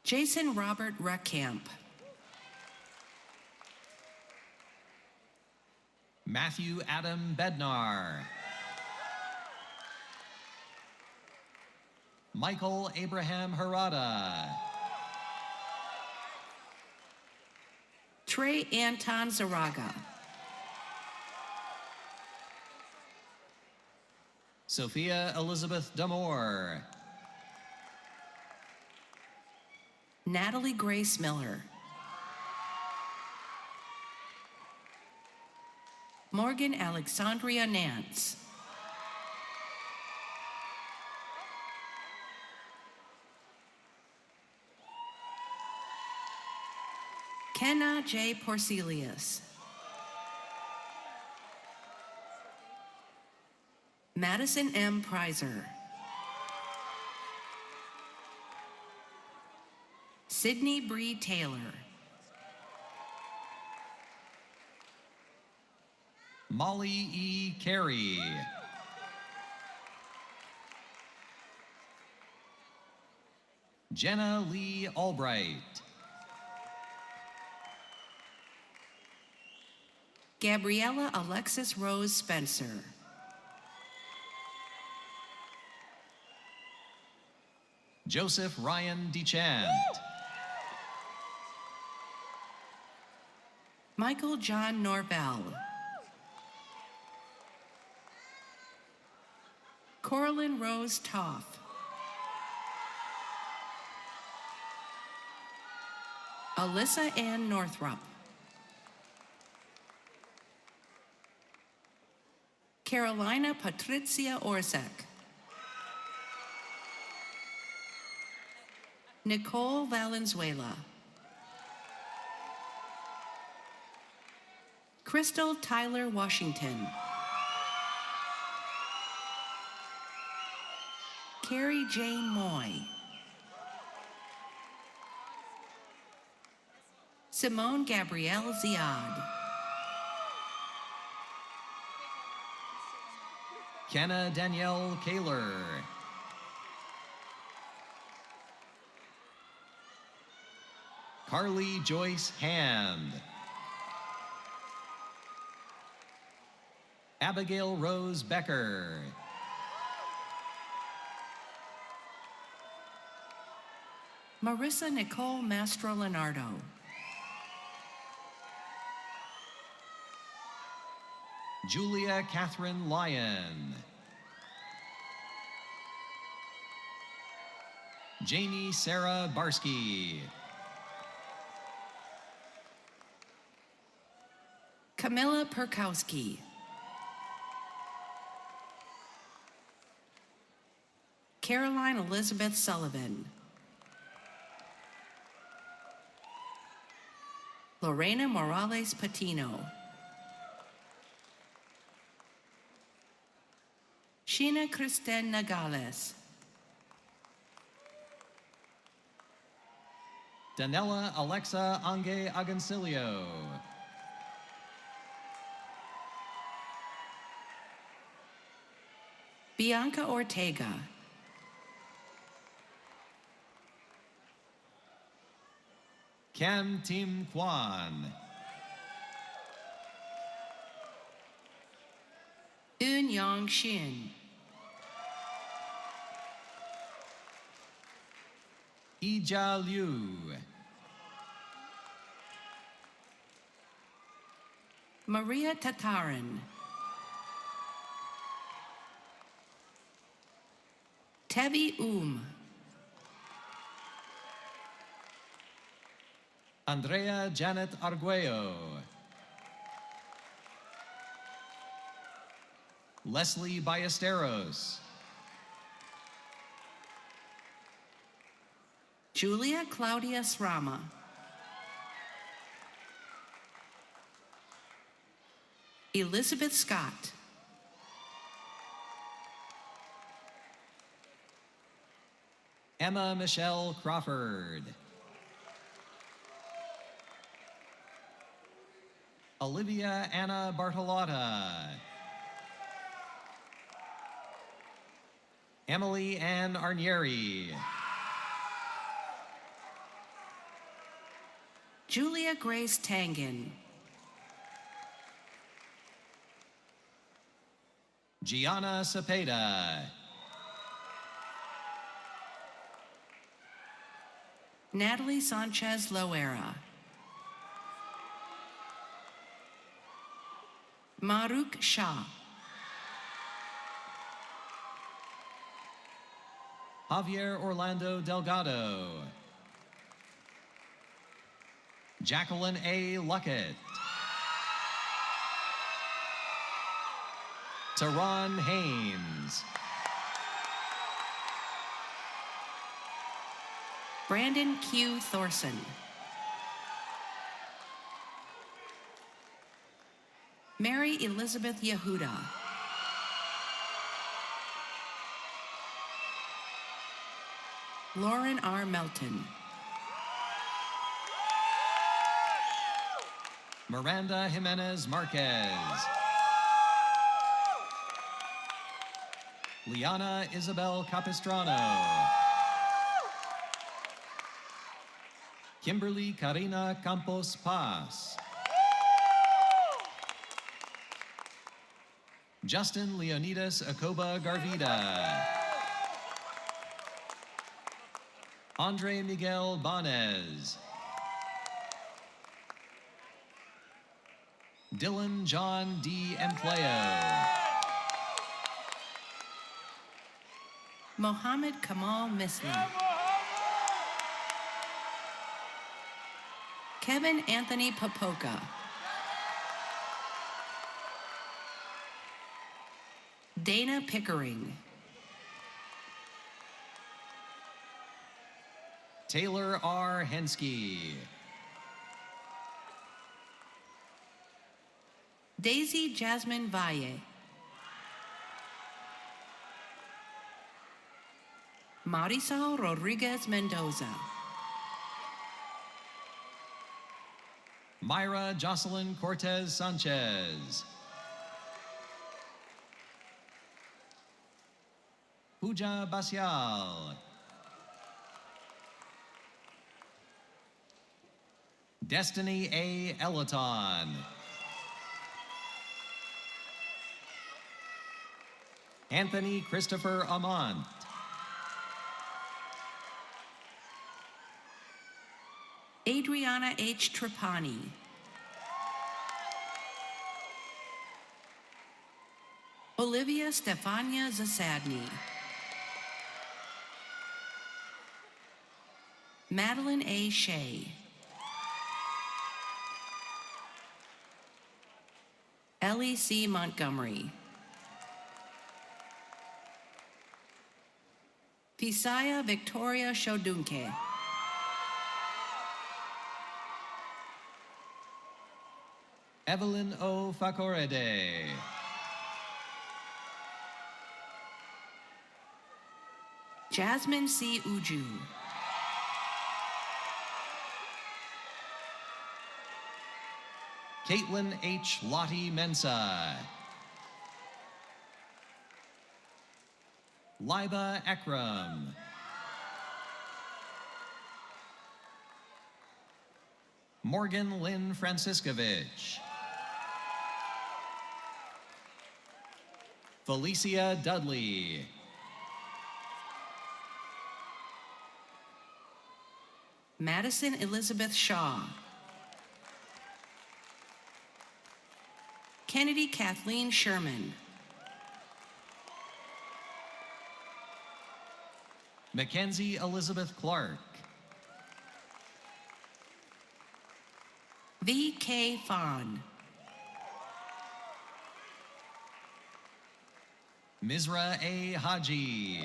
Jason Robert Reckamp. Matthew Adam Bednar. Michael Abraham Harada. Trey Anton Zaraga. Sophia Elizabeth Damore. Natalie Grace Miller. Morgan Alexandria Nance. Kenna J. Porcelius. Madison M. Prizer. Sydney Bree Taylor. Molly E. Carey. Jenna Lee Albright. Gabriella Alexis Rose Spencer. Joseph Ryan DeChant. Michael John Norvell. Coralyn Rose Toff. Alyssa Ann Northrup. Carolina Patricia Orzek. Nicole Valenzuela. Crystal Tyler Washington. Carrie Jane Moy. Simone Gabrielle Ziad. Kenna Danielle Kaler. Carly Joyce Hand. Abigail Rose Becker. Marissa Nicole Mastro Leonardo. Julia Catherine Lyon. Jamie Sarah Barsky. Camilla Perkowski. Caroline Elizabeth Sullivan. Lorena Morales Patino. Sheena Kristen Nagales. Danella Alexa Ange Agoncillo. Bianca Ortega. Cam Tim Kwan. Eun Yang Shin. Ija Liu. Maria Tatarin. Tevi Andrea Janet Arguello. Leslie Ballesteros. Julia Claudia Srama. Elizabeth Scott. Emma Michelle Crawford. Olivia Anna Bartolotta. Emily Ann Arnieri. Julia Grace Tangen. Gianna Cepeda. Natalie Sanchez Loera. Maruk Shah. Javier Orlando Delgado. Jacqueline A. Luckett. Teron Haynes. Brandon Q. Thorson. Mary Elizabeth Yehuda. Lauren R. Melton. Miranda Jimenez Marquez. Liana Isabel Capistrano. Kimberly Karina Campos Paz. Justin Leonidas Acoba Garvida. Andre Miguel Banez. Dylan John D. Empleo. Mohammed Kamal Misli. Kevin Anthony Popoka. Dana Pickering. Taylor R. Hensky. Daisy Jasmine Valle. Marisol Rodriguez Mendoza. Myra Jocelyn Cortez Sanchez. Pooja Basyal. Destiny A. Elaton. Anthony Christopher Amont. Adriana H. Trapani. Olivia Stefania Zasadny. Madeline A. Shea. Ellie C. Montgomery. Visaya Victoria Shodunke. Evelyn O. Fakorede. Jasmine C. Uju. Caitlin H. Lottie Mensa. Liba Ekram. Morgan Lynn Franciscovich. Felicia Dudley. Madison Elizabeth Shaw. Kennedy Kathleen Sherman. Mackenzie Elizabeth Clark. V.K. Fawn. Mizra A. Haji.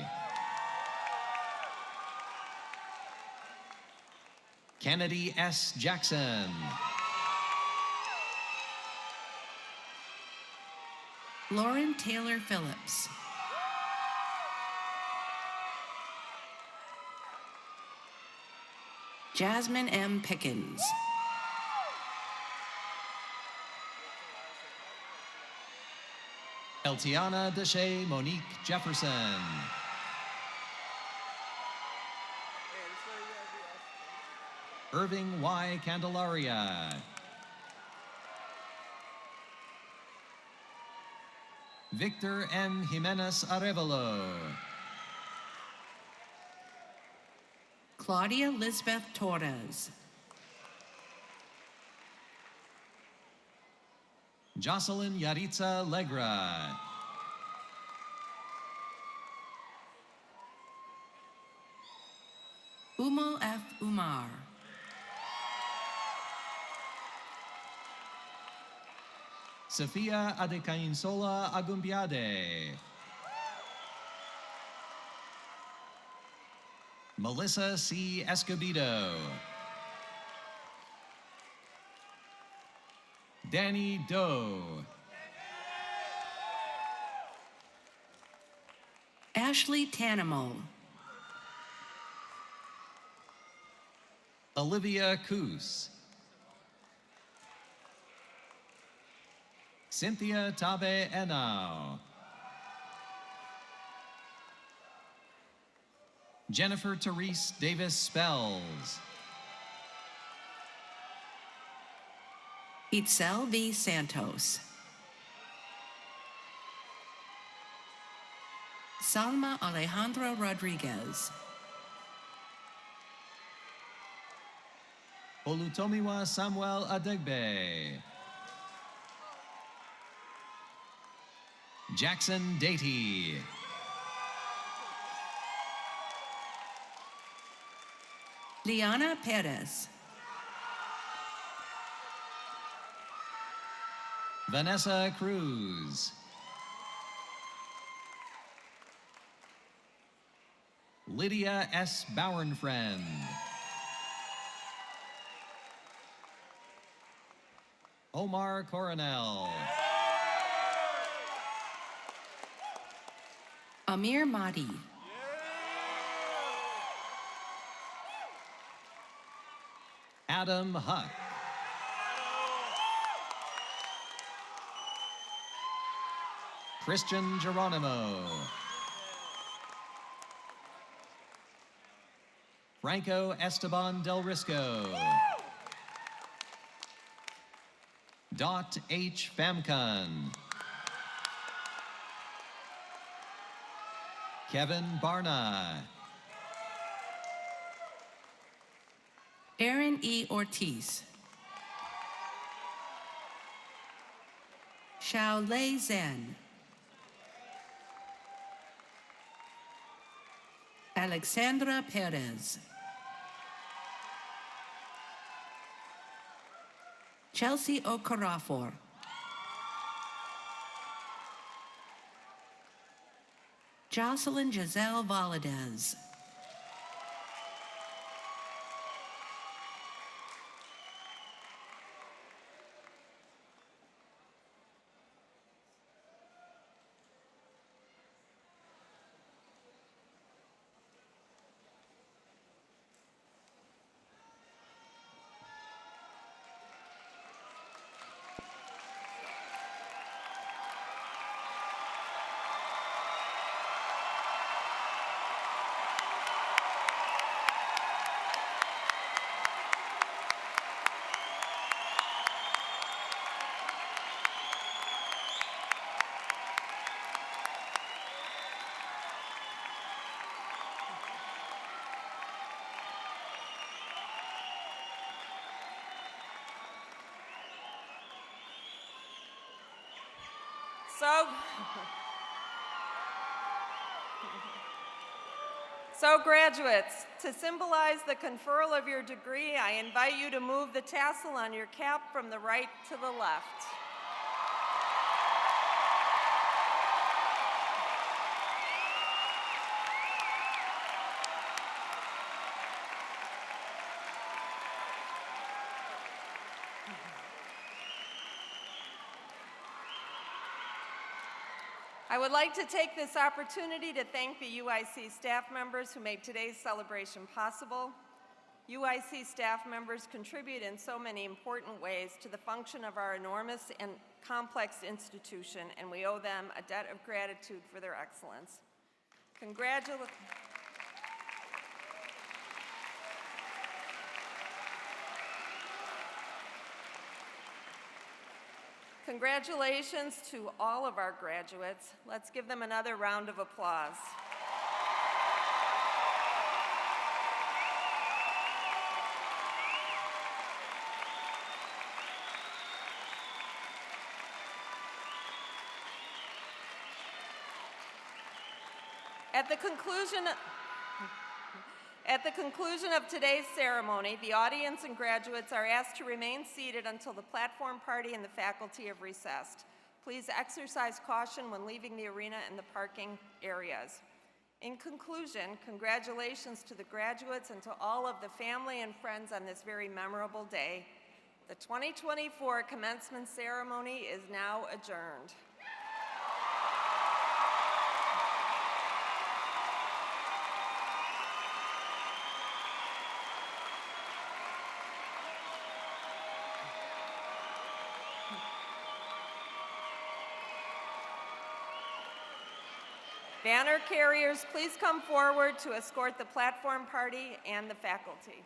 Kennedy S. Jackson. Lauren Taylor Phillips. Jasmine M. Pickens. Eltiana Deshay Monique Jefferson. Irving Y. Candelaria. Victor M. Jimenez Arevalo. Claudia Lisbeth Torres. Jocelyn Yaritza Legra. Umal F. Umar. Sofia Adekainsola Agumbiade. Melissa C. Escobedo. Danny Doe. Ashley Tanimo. Olivia Coos. Cynthia Tabe Enau. Jennifer Therese Davis Spells. Itzel V. Santos. Salma Alejandra Rodriguez. Olutomiwa Samuel Adegbe. Jackson Datey. Liana Perez. Vanessa Cruz. Lydia S. Bauernfriend. Omar Coronel. Amir Mahdi. Adam Huck. Christian Geronimo. Franco Esteban Del Risco. Dot H. Famcon. Kevin Barna. Aaron E. Ortiz. Xiao Lei Zhen. Alexandra Perez. Chelsea Okarafor. Jocelyn Giselle Valadez. So graduates, to symbolize the conferral of your degree, I invite you to move the tassel on your cap from the right to the left. I would like to take this opportunity to thank the UIC staff members who made today's celebration possible. UIC staff members contribute in so many important ways to the function of our enormous and complex institution, and we owe them a debt of gratitude for their excellence. Congratulations to all of our graduates. Let's give them another round of applause. At the conclusion of today's ceremony, the audience and graduates are asked to remain seated until the platform party and the faculty have recessed. Please exercise caution when leaving the arena and the parking areas. In conclusion, congratulations to the graduates and to all of the family and friends on this very memorable day. The 2024 commencement ceremony is now adjourned. Banner carriers, please come forward to escort the platform party and the faculty.